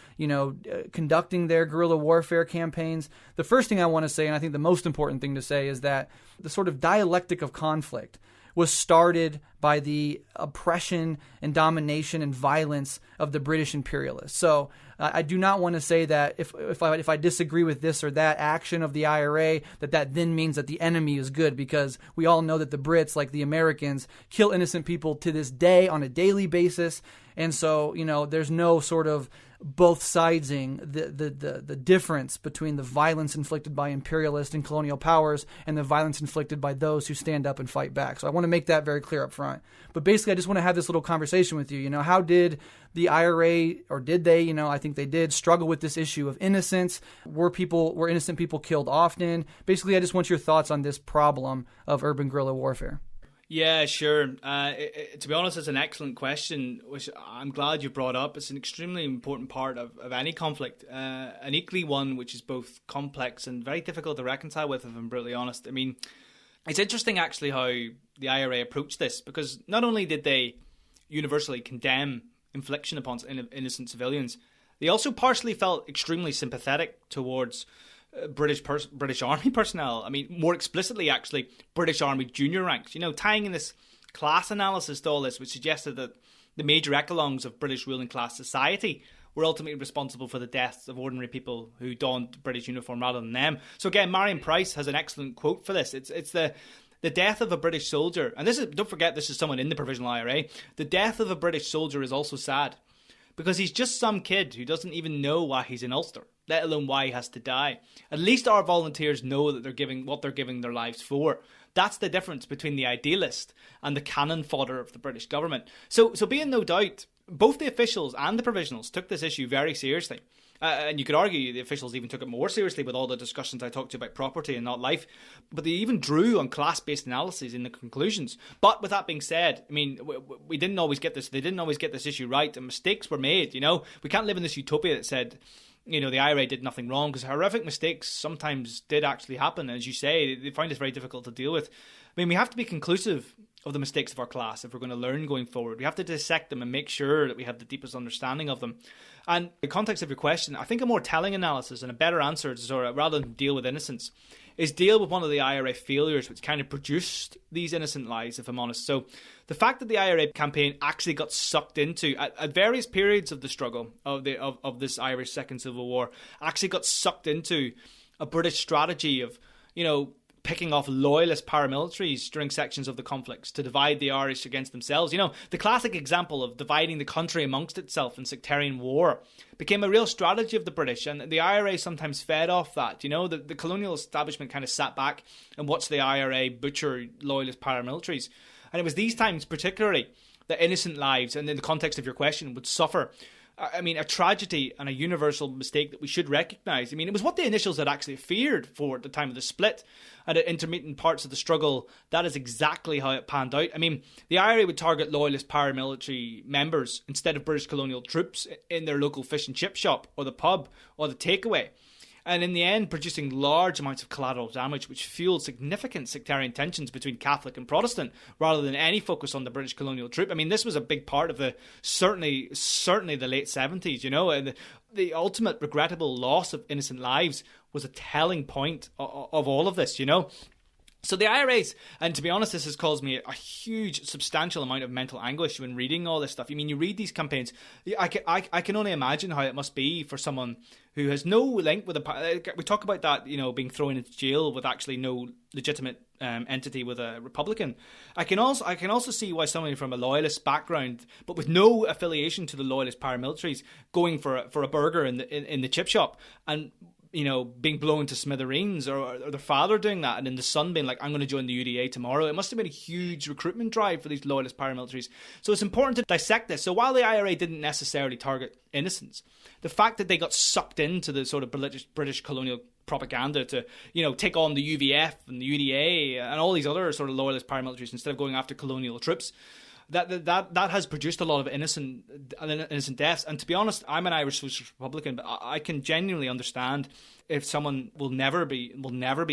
conducting their guerrilla warfare campaigns. The first thing I want to say, and I think the most important thing to say, is that the sort of dialectic of conflict was started by the oppression and domination and violence of the British imperialists. So I do not want to say that if I disagree with this or that action of the IRA, that then means that the enemy is good, because we all know that the Brits, like the Americans, kill innocent people to this day on a daily basis. And so, there's no sort of both sidesing the difference between the violence inflicted by imperialist and colonial powers and the violence inflicted by those who stand up and fight back. So I want to make that very clear up front. But basically, I just want to have this little conversation with you. How did the IRA, or did they, I think they did, struggle with this issue of innocence? Were innocent people killed often? Basically, I just want your thoughts on this problem of urban guerrilla warfare. Yeah, sure. To be honest, it's an excellent question, which I'm glad you brought up. It's an extremely important part of any conflict, and equally one which is both complex and very difficult to reconcile with, if I'm brutally honest. I mean, it's interesting actually how the IRA approached this, because not only did they universally condemn infliction upon innocent civilians, they also partially felt extremely sympathetic towards British Army personnel. I mean, more explicitly, actually, British Army junior ranks. Tying in this class analysis to all this, which suggested that the major echelons of British ruling class society were ultimately responsible for the deaths of ordinary people who donned British uniform rather than them. So again, Marion Price has an excellent quote for this. It's the death of a British soldier, and don't forget, this is someone in the Provisional IRA. The death of a British soldier is also sad, because he's just some kid who doesn't even know why he's in Ulster, let alone why he has to die. At least our volunteers know that they're giving their lives for. That's the difference between the idealist and the cannon fodder of the British government. So be in no doubt, both the officials and the provisionals took this issue very seriously. And you could argue the officials even took it more seriously with all the discussions I talked to about property and not life. But they even drew on class-based analyses in the conclusions. But with that being said, I mean, we didn't always get this. They didn't always get this issue right, and mistakes were made. We can't live in this utopia that said, the IRA did nothing wrong, because horrific mistakes sometimes did actually happen. As you say, they find it very difficult to deal with. I mean, we have to be conclusive of the mistakes of our class if we're going to learn going forward. We have to dissect them and make sure that we have the deepest understanding of them. And in the context of your question, I think a more telling analysis and a better answer, rather than deal with innocence, is deal with one of the IRA failures which kind of produced these innocent lives, if I'm honest. So the fact that the IRA campaign actually got sucked into, at various periods of the struggle of this Irish Second Civil War, actually got sucked into a British strategy of, picking off loyalist paramilitaries during sections of the conflicts to divide the Irish against themselves. You know, the classic example of dividing the country amongst itself in sectarian war became a real strategy of the British, and the IRA sometimes fed off that. You know, the colonial establishment kind of sat back and watched the IRA butcher loyalist paramilitaries. And it was these times particularly that innocent lives, and in the context of your question, would suffer. I mean, a tragedy and a universal mistake that we should recognise. I mean, it was what the initials had actually feared for at the time of the split, and at intermittent parts of the struggle, that is exactly how it panned out. I mean, the IRA would target loyalist paramilitary members instead of British colonial troops in their local fish and chip shop, or the pub, or the takeaway. And in the end, producing large amounts of collateral damage, which fueled significant sectarian tensions between Catholic and Protestant, rather than any focus on the British colonial troop. I mean, this was a big part of the certainly the late 70s, you know, and the ultimate regrettable loss of innocent lives was a telling point of all of this, you know. So the IRAs, and to be honest, this has caused me a huge, substantial amount of mental anguish when reading all this stuff. I mean, you read these campaigns, I can only imagine how it must be for someone who has no link with we talk about that, you know, being thrown into jail with actually no legitimate entity with a Republican. I can also see why somebody from a loyalist background, but with no affiliation to the loyalist paramilitaries, going for a burger in the chip shop and, you know, being blown to smithereens, or their father doing that, and then the son being like, I'm going to join the UDA tomorrow. It must have been a huge recruitment drive for these loyalist paramilitaries. So it's important to dissect this. So while the IRA didn't necessarily target innocents, the fact that they got sucked into the sort of British colonial propaganda to, you know, take on the UVF and the UDA and all these other sort of loyalist paramilitaries instead of going after colonial troops, that has produced a lot of innocent deaths. And to be honest, I'm an Irish Socialist Republican, but I can genuinely understand if someone will never be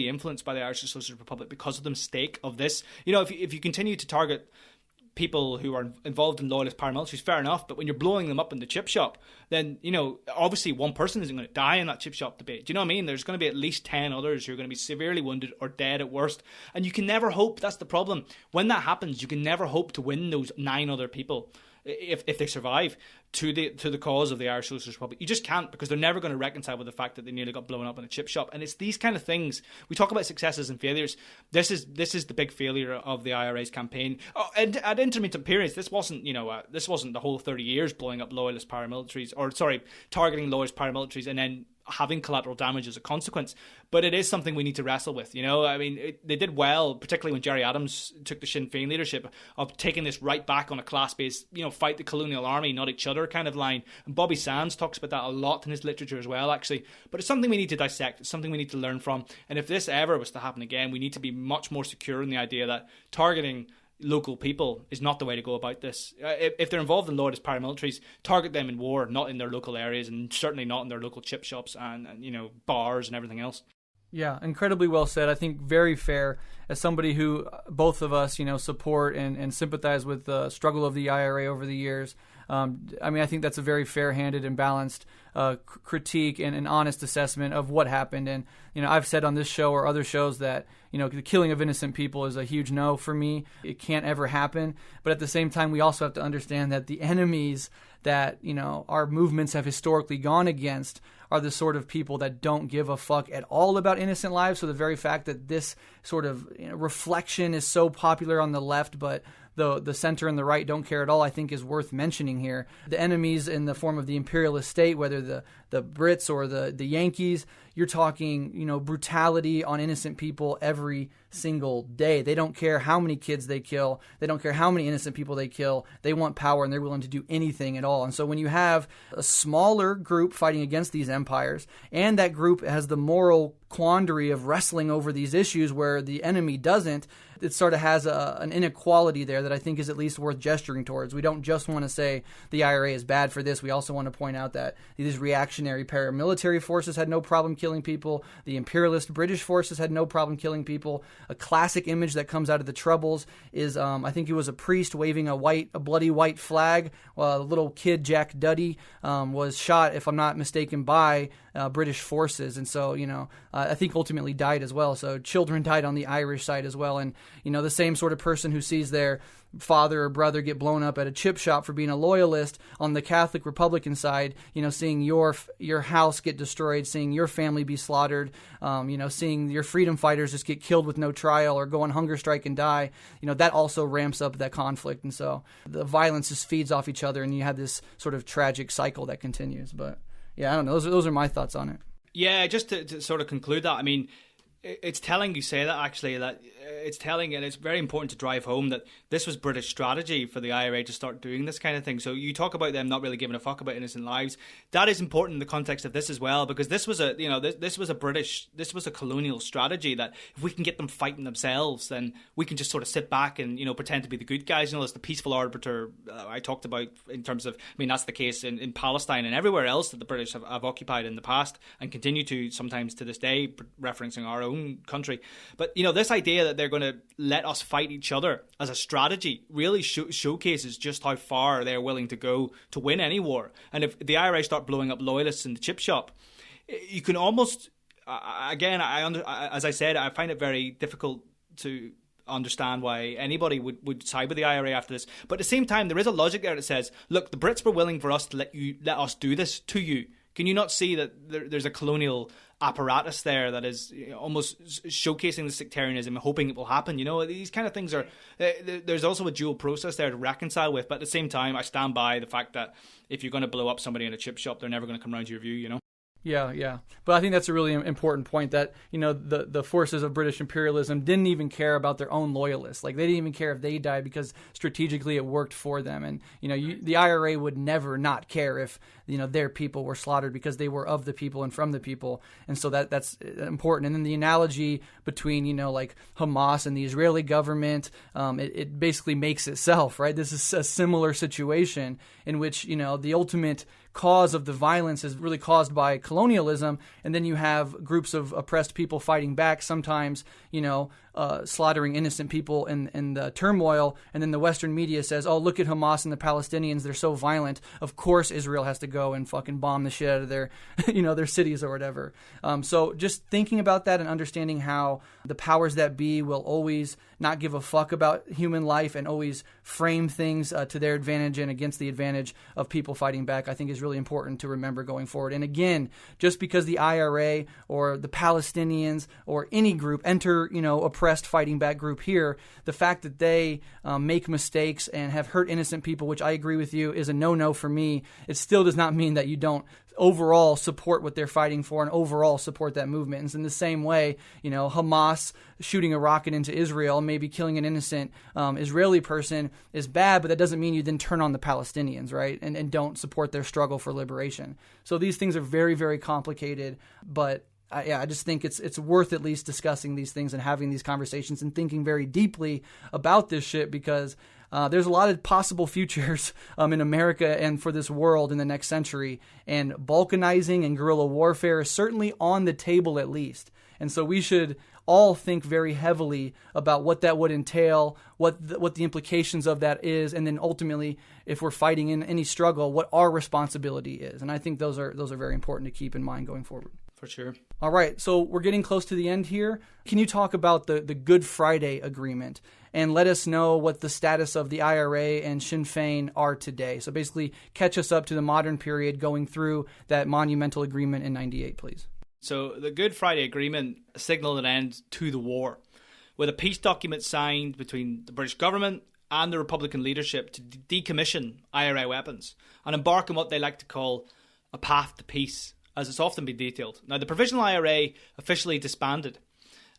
influenced by the Irish Socialist Republic because of the mistake of this. You know, if you continue to target people who are involved in loyalist paramilitaries, fair enough, but when you're blowing them up in the chip shop, then, you know, obviously one person isn't going to die in that chip shop debate. Do you know what I mean? There's going to be at least 10 others who are going to be severely wounded or dead at worst, and you can never hope. That's the problem. When that happens, you can never hope to win those 9 other people, if they survive, to the cause of the Irish Socialist Republic. You just can't, because they're never going to reconcile with the fact that they nearly got blown up in a chip shop. And it's these kind of things. We talk about successes and failures. This is the big failure of the IRA's campaign. At intermittent periods, this wasn't the whole 30 years blowing up loyalist paramilitaries, targeting loyalist paramilitaries and then having collateral damage as a consequence. But it is something we need to wrestle with, you know. I mean, they did well, particularly when Gerry Adams took the Sinn Féin leadership, of taking this right back on a class-based, you know, fight the colonial army, not each other kind of line. And Bobby Sands talks about that a lot in his literature as well, actually. But it's something we need to dissect. It's something we need to learn from. And if this ever was to happen again, we need to be much more secure in the idea that targeting local people is not the way to go about this. If they're involved in loyalist paramilitaries, target them in war, not in their local areas, and certainly not in their local chip shops and you know, bars and everything else. Yeah, incredibly well said. I think very fair. As somebody who both of us, you know, support and sympathize with the struggle of the IRA over the years, I mean, I think that's a very fair-handed and balanced critique and an honest assessment of what happened. And, you know, I've said on this show or other shows that, you know, the killing of innocent people is a huge no for me. It can't ever happen. But at the same time, we also have to understand that the enemies that, you know, our movements have historically gone against are the sort of people that don't give a fuck at all about innocent lives. So the very fact that this sort of, you know, reflection is so popular on the left, but the center and the right don't care at all, I think is worth mentioning here. The enemies in the form of the imperialist state, whether the Brits or the Yankees, you're talking, you know, brutality on innocent people every single day. They don't care how many kids they kill. They don't care how many innocent people they kill. They want power, and they're willing to do anything at all. And so when you have a smaller group fighting against these empires, and that group has the moral quandary of wrestling over these issues where the enemy doesn't, it sort of has an inequality there that I think is at least worth gesturing towards. We don't just want to say the IRA is bad for this. We also want to point out that these reactionary paramilitary forces had no problem killing people. The imperialist British forces had no problem killing people. A classic image that comes out of the Troubles is, I think it was a priest waving a bloody white flag. A little kid, Jack Duddy, was shot, if I'm not mistaken, by British forces. And so, you know, I think ultimately died as well. So children died on the Irish side as well. And, the same sort of person who sees their father or brother get blown up at a chip shop for being a loyalist on the Catholic Republican side, seeing your house get destroyed, seeing your family be slaughtered, seeing your freedom fighters just get killed with no trial or go on hunger strike and die, that also ramps up that conflict. And so the violence just feeds off each other, and you have this sort of tragic cycle that continues. But yeah, I don't know. Those are my thoughts on it. Yeah, just to sort of conclude that, I mean, it's telling you say that, actually, that it's telling, and it's very important to drive home that this was British strategy for the IRA to start doing this kind of thing. So you talk about them not really giving a fuck about innocent lives. That is important in the context of this as well, because this was this was a colonial strategy that if we can get them fighting themselves, then we can just sort of sit back and, pretend to be the good guys. It's the peaceful arbiter I talked about in terms of, that's the case in Palestine and everywhere else that the British have occupied in the past and continue to sometimes to this day, referencing our own country. But, this idea that they're going to let us fight each other as a strategy really showcases just how far they're willing to go to win any war. And if the IRA start blowing up loyalists in the chip shop, you can almost, again, as I said, I find it very difficult to understand why anybody would side with the IRA after this. But at the same time, there is a logic there that says, look, the Brits were willing for us to let us do this to you. Can you not see that there's a colonial apparatus there that is almost showcasing the sectarianism and hoping it will happen? These kind of things are, there's also a dual process there to reconcile with. But at the same time, I stand by the fact that if you're going to blow up somebody in a chip shop, they're never going to come around to your view, Yeah. But I think that's a really important point that, the forces of British imperialism didn't even care about their own loyalists. Like, they didn't even care if they died because strategically it worked for them. And, the IRA would never not care if, their people were slaughtered because they were of the people and from the people. And so that's important. And then the analogy between, like Hamas and the Israeli government, it basically makes itself, right? This is a similar situation in which, the ultimate cause of the violence is really caused by colonialism, and then you have groups of oppressed people fighting back, sometimes, slaughtering innocent people in the turmoil, and then the Western media says, oh, look at Hamas and the Palestinians, they're so violent, of course Israel has to go and fucking bomb the shit out of their, their cities or whatever. So just thinking about that and understanding how the powers that be will always not give a fuck about human life and always frame things to their advantage and against the advantage of people fighting back, I think is really important to remember going forward. And again, just because the IRA or the Palestinians or any group enter, oppressed fighting back group here, the fact that they make mistakes and have hurt innocent people, which I agree with you is a no-no for me, it still does not mean that you don't overall support what they're fighting for and overall support that movement. And in the same way, Hamas shooting a rocket into Israel, maybe killing an innocent Israeli person is bad, but that doesn't mean you then turn on the Palestinians, right? And don't support their struggle for liberation. So these things are very, very complicated, but I just think it's worth at least discussing these things and having these conversations and thinking very deeply about this shit, because there's a lot of possible futures in America and for this world in the next century, and balkanizing and guerrilla warfare is certainly on the table at least. And so we should all think very heavily about what that would entail, what the implications of that is, and then ultimately, if we're fighting in any struggle, what our responsibility is. And I think those are very important to keep in mind going forward. For sure. All right, so we're getting close to the end here. Can you talk about the Good Friday Agreement and let us know what the status of the IRA and Sinn Féin are today? So basically catch us up to the modern period going through that monumental agreement in 98, please. So the Good Friday Agreement signalled an end to the war, with a peace document signed between the British government and the Republican leadership to decommission IRA weapons and embark on what they like to call a path to peace, as it's often been detailed. Now, the Provisional IRA officially disbanded.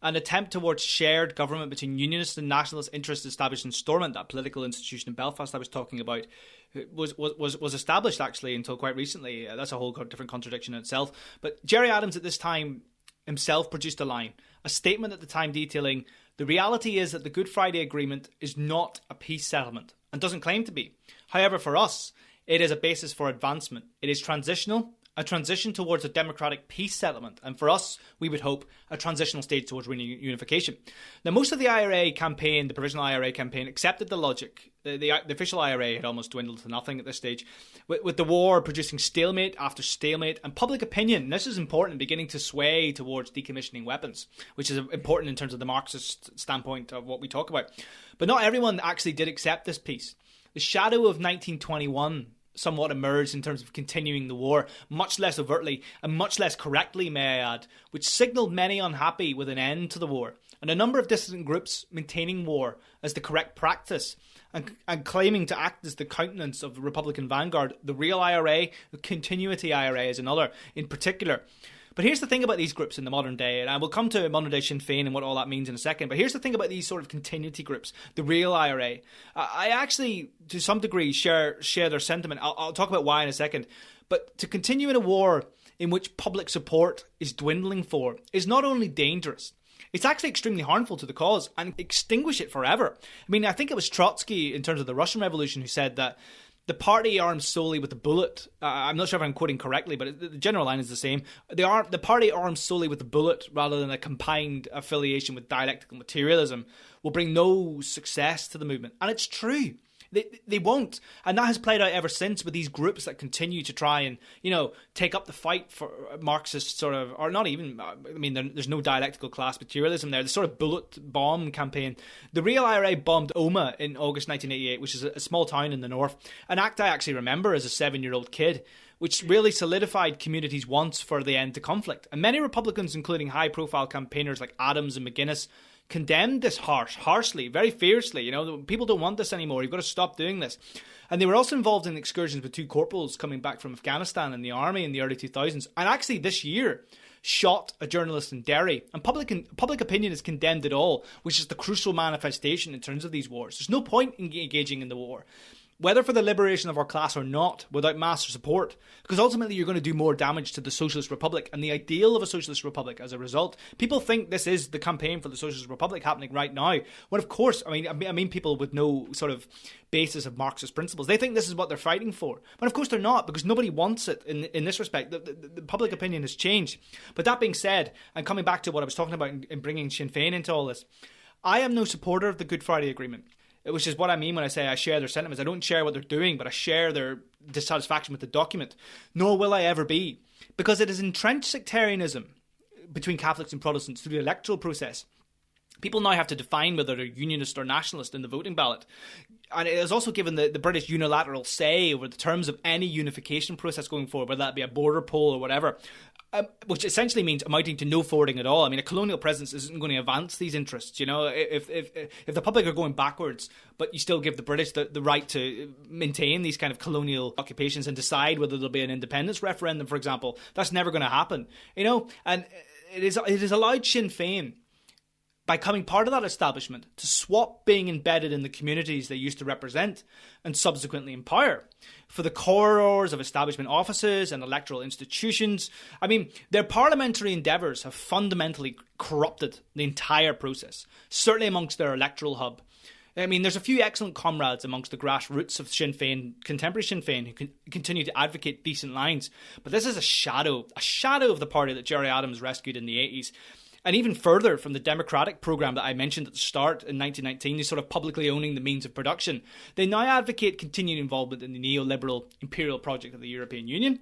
An attempt towards shared government between unionist and nationalist interests established in Stormont, that political institution in Belfast I was talking about, was established actually until quite recently. That's a whole different contradiction in itself. But Gerry Adams at this time himself produced a statement at the time detailing, the reality is that the Good Friday Agreement is not a peace settlement and doesn't claim to be. However, for us, it is a basis for advancement. It is transitional a transition towards a democratic peace settlement, and for us, we would hope, a transitional stage towards reunification. Now, most of the IRA campaign, the provisional IRA campaign, accepted the logic. The official IRA had almost dwindled to nothing at this stage, with the war producing stalemate after stalemate, and public opinion, and this is important, beginning to sway towards decommissioning weapons, which is important in terms of the Marxist standpoint of what we talk about. But not everyone actually did accept this peace. The shadow of 1921 somewhat emerged in terms of continuing the war, much less overtly and much less correctly, may I add, which signalled many unhappy with an end to the war, and a number of dissident groups maintaining war as the correct practice and claiming to act as the countenance of the Republican vanguard. The real IRA, the continuity IRA is another in particular. But here's the thing about these groups in the modern day, and I will come to modern day Sinn Féin and what all that means in a second, but here's the thing about these sort of continuity groups, the real IRA. I actually, to some degree, share their sentiment. I'll talk about why in a second. But to continue in a war in which public support is dwindling for is not only dangerous, it's actually extremely harmful to the cause and extinguish it forever. I mean, I think it was Trotsky, in terms of the Russian Revolution, who said that the party armed solely with the bullet. I'm not sure if I'm quoting correctly, but the general line is the same. The party armed solely with the bullet rather than a combined affiliation with dialectical materialism will bring no success to the movement. And it's true. They won't. And that has played out ever since with these groups that continue to try and, take up the fight for Marxist sort of, or not even, there's no dialectical class materialism there. The sort of bullet bomb campaign. The real IRA bombed Omagh in August 1988, which is a small town in the north. An act I actually remember as a 7-year-old kid, which really solidified communities' wants for the end to conflict. And many Republicans, including high-profile campaigners like Adams and McGuinness, condemned this harshly, very fiercely. People don't want this anymore. You've got to stop doing this. And they were also involved in excursions with 2 corporals coming back from Afghanistan in the army in the early 2000s. And actually this year shot a journalist in Derry. And public opinion has condemned it all, which is the crucial manifestation in terms of these wars. There's no point in engaging in the war, whether for the liberation of our class or not, without mass support, because ultimately you're going to do more damage to the Socialist Republic and the ideal of a Socialist Republic as a result. People think this is the campaign for the Socialist Republic happening right now, when of course, I mean people with no sort of basis of Marxist principles, they think this is what they're fighting for. But of course they're not, because nobody wants it in this respect. The public opinion has changed. But that being said, and coming back to what I was talking about in bringing Sinn Féin into all this, I am no supporter of the Good Friday Agreement. Which is what I mean when I say I share their sentiments. I don't share what they're doing, but I share their dissatisfaction with the document. Nor will I ever be. Because it is entrenched sectarianism between Catholics and Protestants through the electoral process. People now have to define whether they're unionist or nationalist in the voting ballot. And it has also given the British unilateral say over the terms of any unification process going forward, whether that be a border poll or whatever. Which essentially means amounting to no forwarding at all. I mean, a colonial presence isn't going to advance these interests. If the public are going backwards, but you still give the British the right to maintain these kind of colonial occupations and decide whether there'll be an independence referendum, for example, that's never going to happen. And it is allowed Sinn Féin, by becoming part of that establishment, to swap being embedded in the communities they used to represent and subsequently empower for the corridors of establishment offices and electoral institutions. I mean, their parliamentary endeavours have fundamentally corrupted the entire process, certainly amongst their electoral hub. I mean, there's a few excellent comrades amongst the grassroots of Sinn Féin, contemporary Sinn Féin, who continue to advocate decent lines. But this is a shadow of the party that Gerry Adams rescued in the 80s. And even further from the democratic programme that I mentioned at the start in 1919, they're sort of publicly owning the means of production. They now advocate continued involvement in the neoliberal imperial project of the European Union.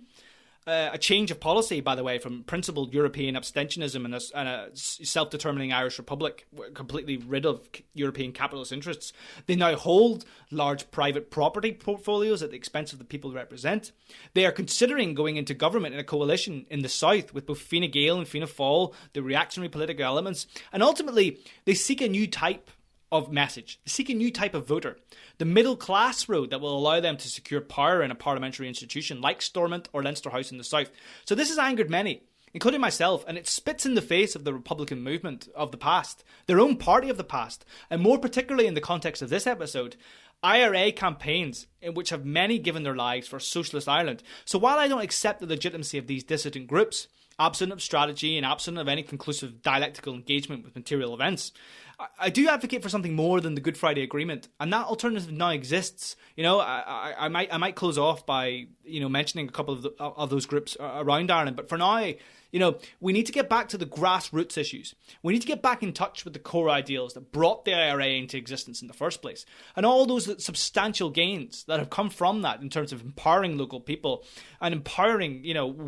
A change of policy, by the way, from principled European abstentionism and a self-determining Irish Republic, completely rid of European capitalist interests. They now hold large private property portfolios at the expense of the people they represent. They are considering going into government in a coalition in the south with both Fine Gael and Fianna Fáil, the reactionary political elements. And ultimately, they seek a new type of message. They seek a new type of voter. The middle class road that will allow them to secure power in a parliamentary institution like Stormont or Leinster House in the south. So this has angered many, including myself, and it spits in the face of the Republican movement of the past, their own party of the past, and more particularly in the context of this episode, IRA campaigns in which have many given their lives for a socialist Ireland. So while I don't accept the legitimacy of these dissident groups, absent of strategy and absent of any conclusive dialectical engagement with material events, I do advocate for something more than the Good Friday Agreement, and that alternative now exists. I might close off by mentioning a couple of those groups around Ireland, but for now, we need to get back to the grassroots issues. We need to get back in touch with the core ideals that brought the IRA into existence in the first place, and all those substantial gains that have come from that in terms of empowering local people and empowering,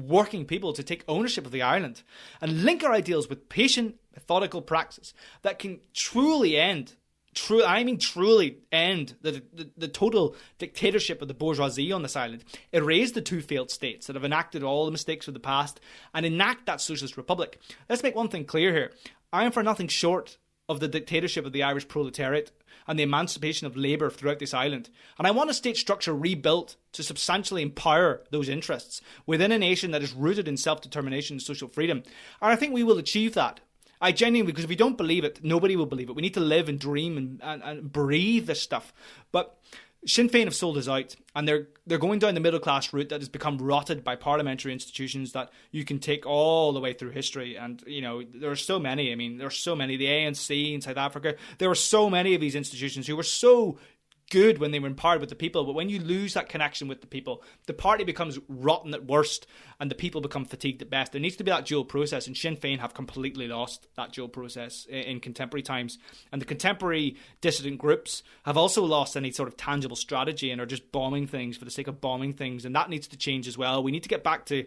working people to take ownership of the island, and link our ideals with patient, methodical praxis that can truly end the total dictatorship of the bourgeoisie on this island, erase the two failed states that have enacted all the mistakes of the past, and enact that socialist republic. Let's make one thing clear here. I am for nothing short of the dictatorship of the Irish proletariat and the emancipation of labour throughout this island. And I want a state structure rebuilt to substantially empower those interests within a nation that is rooted in self-determination and social freedom. And I think we will achieve that. I genuinely, because if we don't believe it, nobody will believe it. We need to live and dream and breathe this stuff. But Sinn Féin have sold us out, and they're going down the middle class route that has become rotted by parliamentary institutions that you can take all the way through history. And there are so many. I mean, there are so many. The ANC in South Africa. There were so many of these institutions who were so good when they were empowered with the people, but when you lose that connection with the people, the party becomes rotten at worst and the people become fatigued at best. There needs to be that dual process, and Sinn Féin have completely lost that dual process in contemporary times, and the contemporary dissident groups have also lost any sort of tangible strategy and are just bombing things for the sake of bombing things, and that needs to change as well. We need to get back to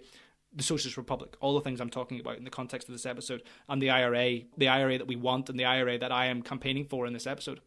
the Socialist Republic, all the things I'm talking about in the context of this episode, and the IRA that we want, and the IRA that I am campaigning for in this episode.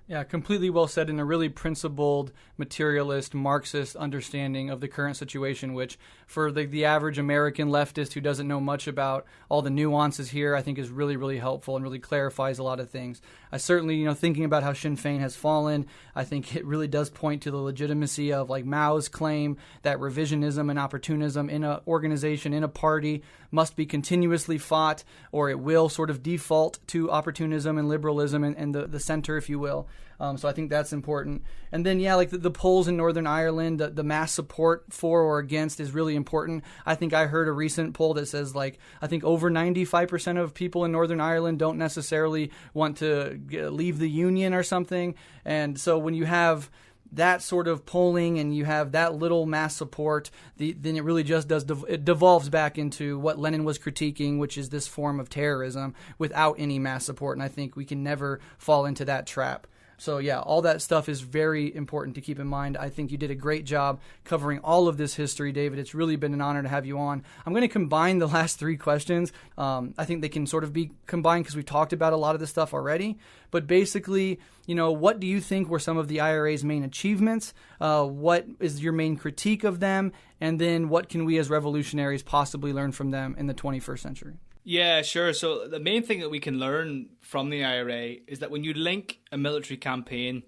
Yeah, completely well said, in a really principled, materialist, Marxist understanding of the current situation, which for the average American leftist who doesn't know much about all the nuances here, I think is really, really helpful and really clarifies a lot of things. I certainly, thinking about how Sinn Féin has fallen, I think it really does point to the legitimacy of Mao's claim that revisionism and opportunism in an organization, in a party, must be continuously fought, or it will sort of default to opportunism and liberalism and the center, if you will. So I think that's important. And then, the polls in Northern Ireland, the mass support for or against is really important. I think I heard a recent poll that says, I think over 95% of people in Northern Ireland don't necessarily want to leave the Union or something. And so when you have that sort of polling and you have that little mass support, then it really just it devolves back into what Lenin was critiquing, which is this form of terrorism without any mass support. And I think we can never fall into that trap. So yeah, all that stuff is very important to keep in mind. I think you did a great job covering all of this history, David. It's really been an honor to have you on. I'm going to combine the last three questions. I think they can sort of be combined because we've talked about a lot of this stuff already. But basically, what do you think were some of the IRA's main achievements? What is your main critique of them? And then what can we as revolutionaries possibly learn from them in the 21st century? Yeah, sure. So the main thing that we can learn from the IRA is that when you link a military campaign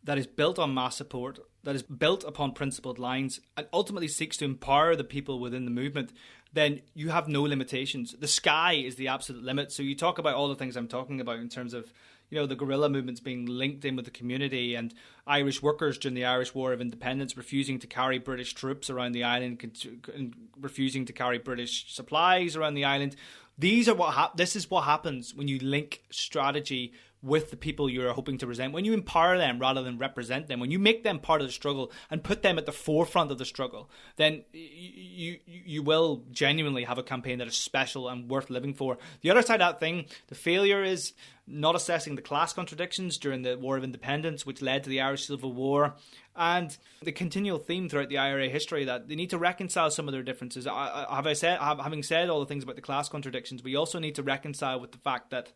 that is built on mass support, that is built upon principled lines, and ultimately seeks to empower the people within the movement, then you have no limitations. The sky is the absolute limit. So you talk about all the things I'm talking about in terms of the guerrilla movements being linked in with the community, and Irish workers during the Irish War of Independence refusing to carry British troops around the island, and refusing to carry British supplies around the island. This is what happens when you link strategy with the people you're hoping to represent. When you empower them rather than represent them, when you make them part of the struggle and put them at the forefront of the struggle, then you will genuinely have a campaign that is special and worth living for. The other side of that thing, the failure is not assessing the class contradictions during the War of Independence, which led to the Irish Civil War, and the continual theme throughout the IRA history that they need to reconcile some of their differences. Having said all the things about the class contradictions, we also need to reconcile with the fact that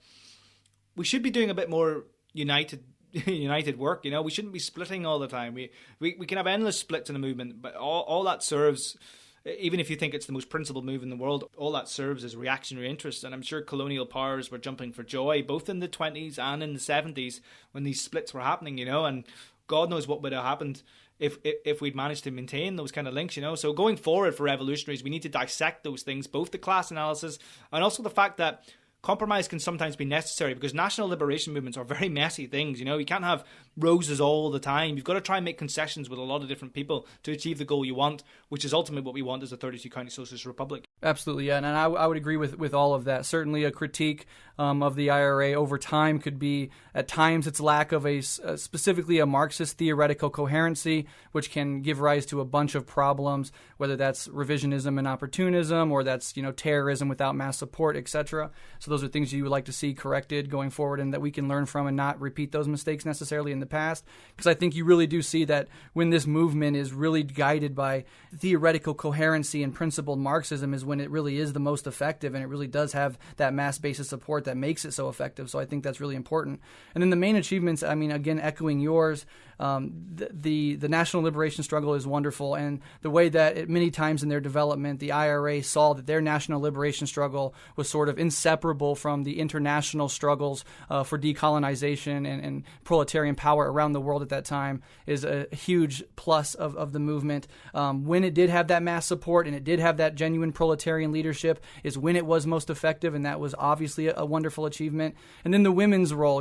we should be doing a bit more united work. We shouldn't be splitting all the time. We can have endless splits in a movement, but all that serves, even if you think it's the most principled move in the world, all that serves is reactionary interest. And I'm sure colonial powers were jumping for joy, both in the 20s and in the 70s when these splits were happening, and God knows what would have happened if we'd managed to maintain those kind of links, So going forward for revolutionaries, we need to dissect those things, both the class analysis and also the fact that compromise can sometimes be necessary, because national liberation movements are very messy things. You know, you can't have roses all the time. You've got to try and make concessions with a lot of different people to achieve the goal you want, which is ultimately what we want as a 32-county socialist republic. Absolutely, yeah, and I would agree with all of that. Certainly a critique of the IRA over time could be, at times, its lack of specifically a Marxist theoretical coherency, which can give rise to a bunch of problems, whether that's revisionism and opportunism, or that's, terrorism without mass support, etc. So those are things you would like to see corrected going forward, and that we can learn from and not repeat those mistakes necessarily in the past. Because I think you really do see that when this movement is really guided by theoretical coherency and principled Marxism is when it really is the most effective, and it really does have that mass basis support that makes it so effective. So I think that's really important. And then the main achievements, I mean, again, echoing yours, the national liberation struggle is wonderful, and the way that many times in their development, the IRA saw that their national liberation struggle was sort of inseparable from the international struggles for decolonization and proletarian power around the world at that time is a huge plus of the movement. When it did have that mass support and it did have that genuine proletarian leadership is when it was most effective, and that was obviously a wonderful achievement. And then the women's role,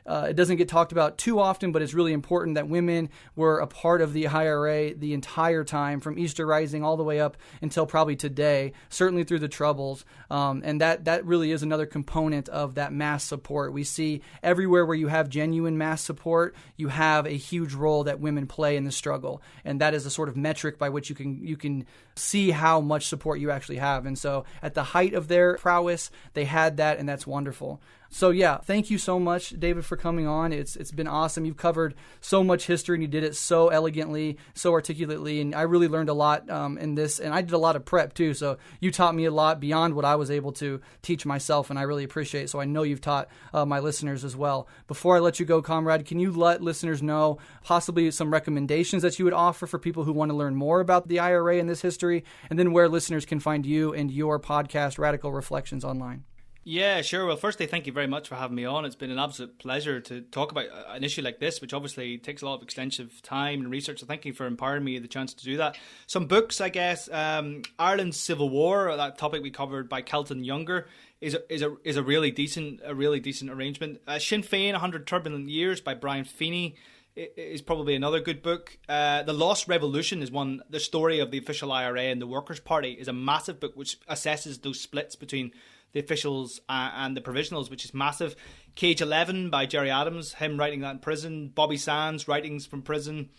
it doesn't get talked about too often, but it's really important that women were a part of the IRA the entire time, from Easter Rising all the way up until probably today, certainly through the Troubles. And that really is another component of that mass support. We see everywhere where you have genuine mass support, you have a huge role that women play in the struggle. And that is a sort of metric by which you can see how much support you actually have. And so at the height of their prowess, they had that, and that's wonderful. So yeah, thank you so much, David, for coming on. It's been awesome. You've covered so much history, and you did it so elegantly, so articulately, and I really learned a lot in this. And I did a lot of prep too, so you taught me a lot beyond what I was able to teach myself, and I really appreciate it. So I know you've taught my listeners as well. Before I let you go, comrade, can you let listeners know possibly some recommendations that you would offer for people who want to learn more about the IRA and this history, and then where listeners can find you and your podcast, Radical Reflections, online? Yeah, sure. Well, firstly, thank you very much for having me on. It's been an absolute pleasure to talk about an issue like this, which obviously takes a lot of extensive time and research. So thank you for empowering me the chance to do that. Some books, I guess. Ireland's Civil War, that topic we covered by Kelton Younger, is a really decent arrangement. Sinn Féin, 100 Turbulent Years by Brian Feeney is probably another good book. The Lost Revolution is one. The story of the official IRA and the Workers' Party is a massive book which assesses those splits between the officials and the provisionals, which is massive. Cage 11 by Gerry Adams, him writing that in prison. Bobby Sands, writings from prison.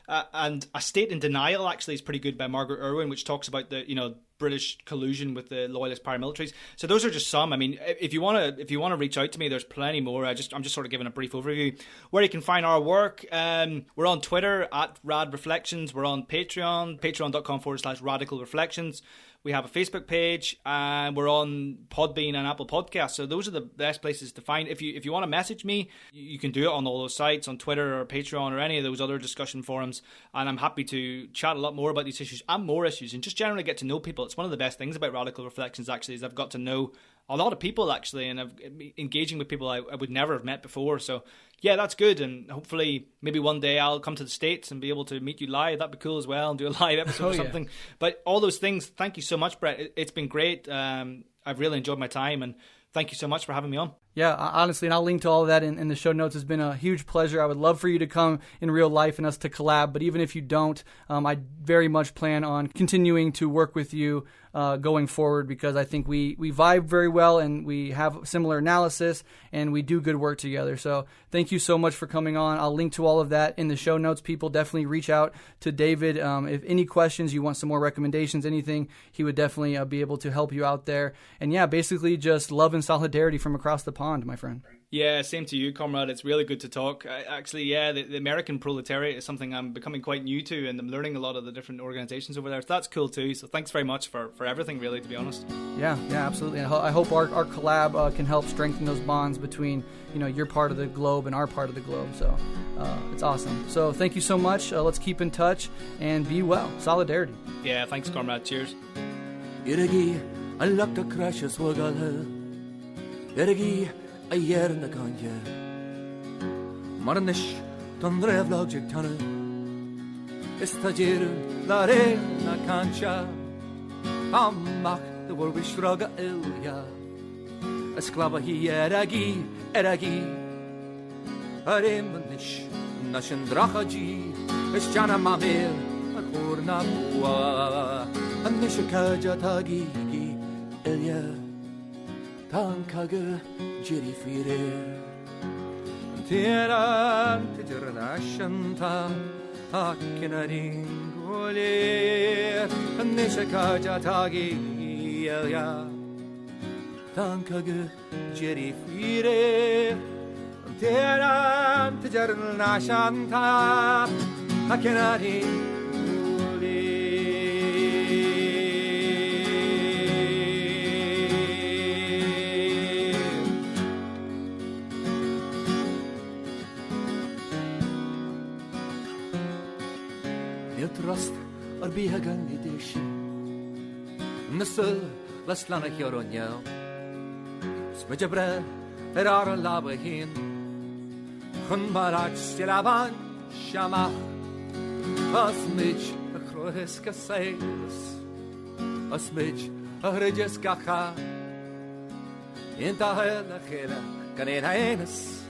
And A State in Denial actually is pretty good by Margaret Irwin, which talks about the British collusion with the loyalist paramilitaries. So those are just some. I mean, if you want to reach out to me, there's plenty more. I'm just sort of giving a brief overview. Where you can find our work, we're on Twitter at Rad Reflections. We're on Patreon, patreon.com/Radical Reflections. We have a Facebook page, and we're on Podbean and Apple Podcasts. So those are the best places to find. If you want to message me, you can do it on all those sites, on Twitter or Patreon or any of those other discussion forums. And I'm happy to chat a lot more about these issues and more issues, and just generally get to know people. It's one of the best things about Radical Reflections, actually, is I've got to know a lot of people, actually, and I'm engaging with people I would never have met before. So yeah, that's good, and hopefully maybe one day I'll come to the States and be able to meet you live. That'd be cool as well, and do a live episode or something. Yeah. But all those things, thank you so much, Brett. It's been great. I've really enjoyed my time, and thank you so much for having me on. Yeah, honestly, and I'll link to all of that in the show notes. It's been a huge pleasure. I would love for you to come in real life and us to collab, but even if you don't, I very much plan on continuing to work with you going forward, because I think we vibe very well, and we have similar analysis, and we do good work together. So thank you so much for coming on. I'll link to all of that in the show notes. People, definitely reach out to David. If any questions, you want some more recommendations, anything, he would definitely be able to help you out there. And yeah, basically just love and solidarity from across the pond, my friend. Yeah, same to you, comrade. It's really good to talk. Actually, yeah, the American proletariat is something I'm becoming quite new to, and I'm learning a lot of the different organizations over there. So that's cool too. So thanks very much for everything, really, to be honest. Yeah, absolutely. And I hope our collab can help strengthen those bonds between, your part of the globe and our part of the globe. So it's awesome. So thank you so much. Let's keep in touch and be well. Solidarity. Yeah, thanks, comrade. Cheers. Irigi, I look to crash a swaggle. Irigi, a year in the ganja. Marnish, ton revlog tana. Istajir, la re na cancha. Amach, the war we shruga ilya. Esclavahi eragi Aremanish Nashandrachaji Esjana Mamil Akurna Bua Anishakaja Tagi Elia Tankaga Jirifire Tera Tijarnashanta Akinaring Gole Anishakaja Tagi Elia Tankaga Jirifire Tera Tijarnashanta Akinaring Trust or be a gun edition. Nussel, last lana hieronio. Smidjabra, er are a lava hin. Hunbarak stilavan, shamach. A smidge, a crohiska sails. A smidge, a hrijiska ha. Intahel a hera, caneta anus.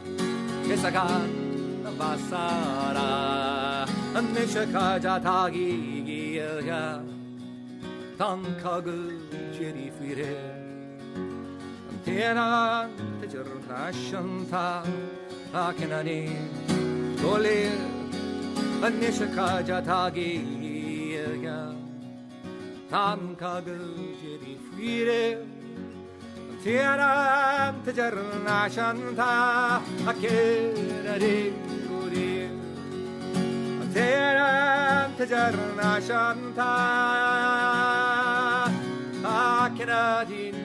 Yes, I got a basara. Nishakaja tagi gilya Tankagu jirifire Tena Tijurnashanta Akinani Gole Nishakaja tagi gilya Tankagu jirifire Tena Tijurnashanta Akinani Tera Tijarna Shanta Akinadin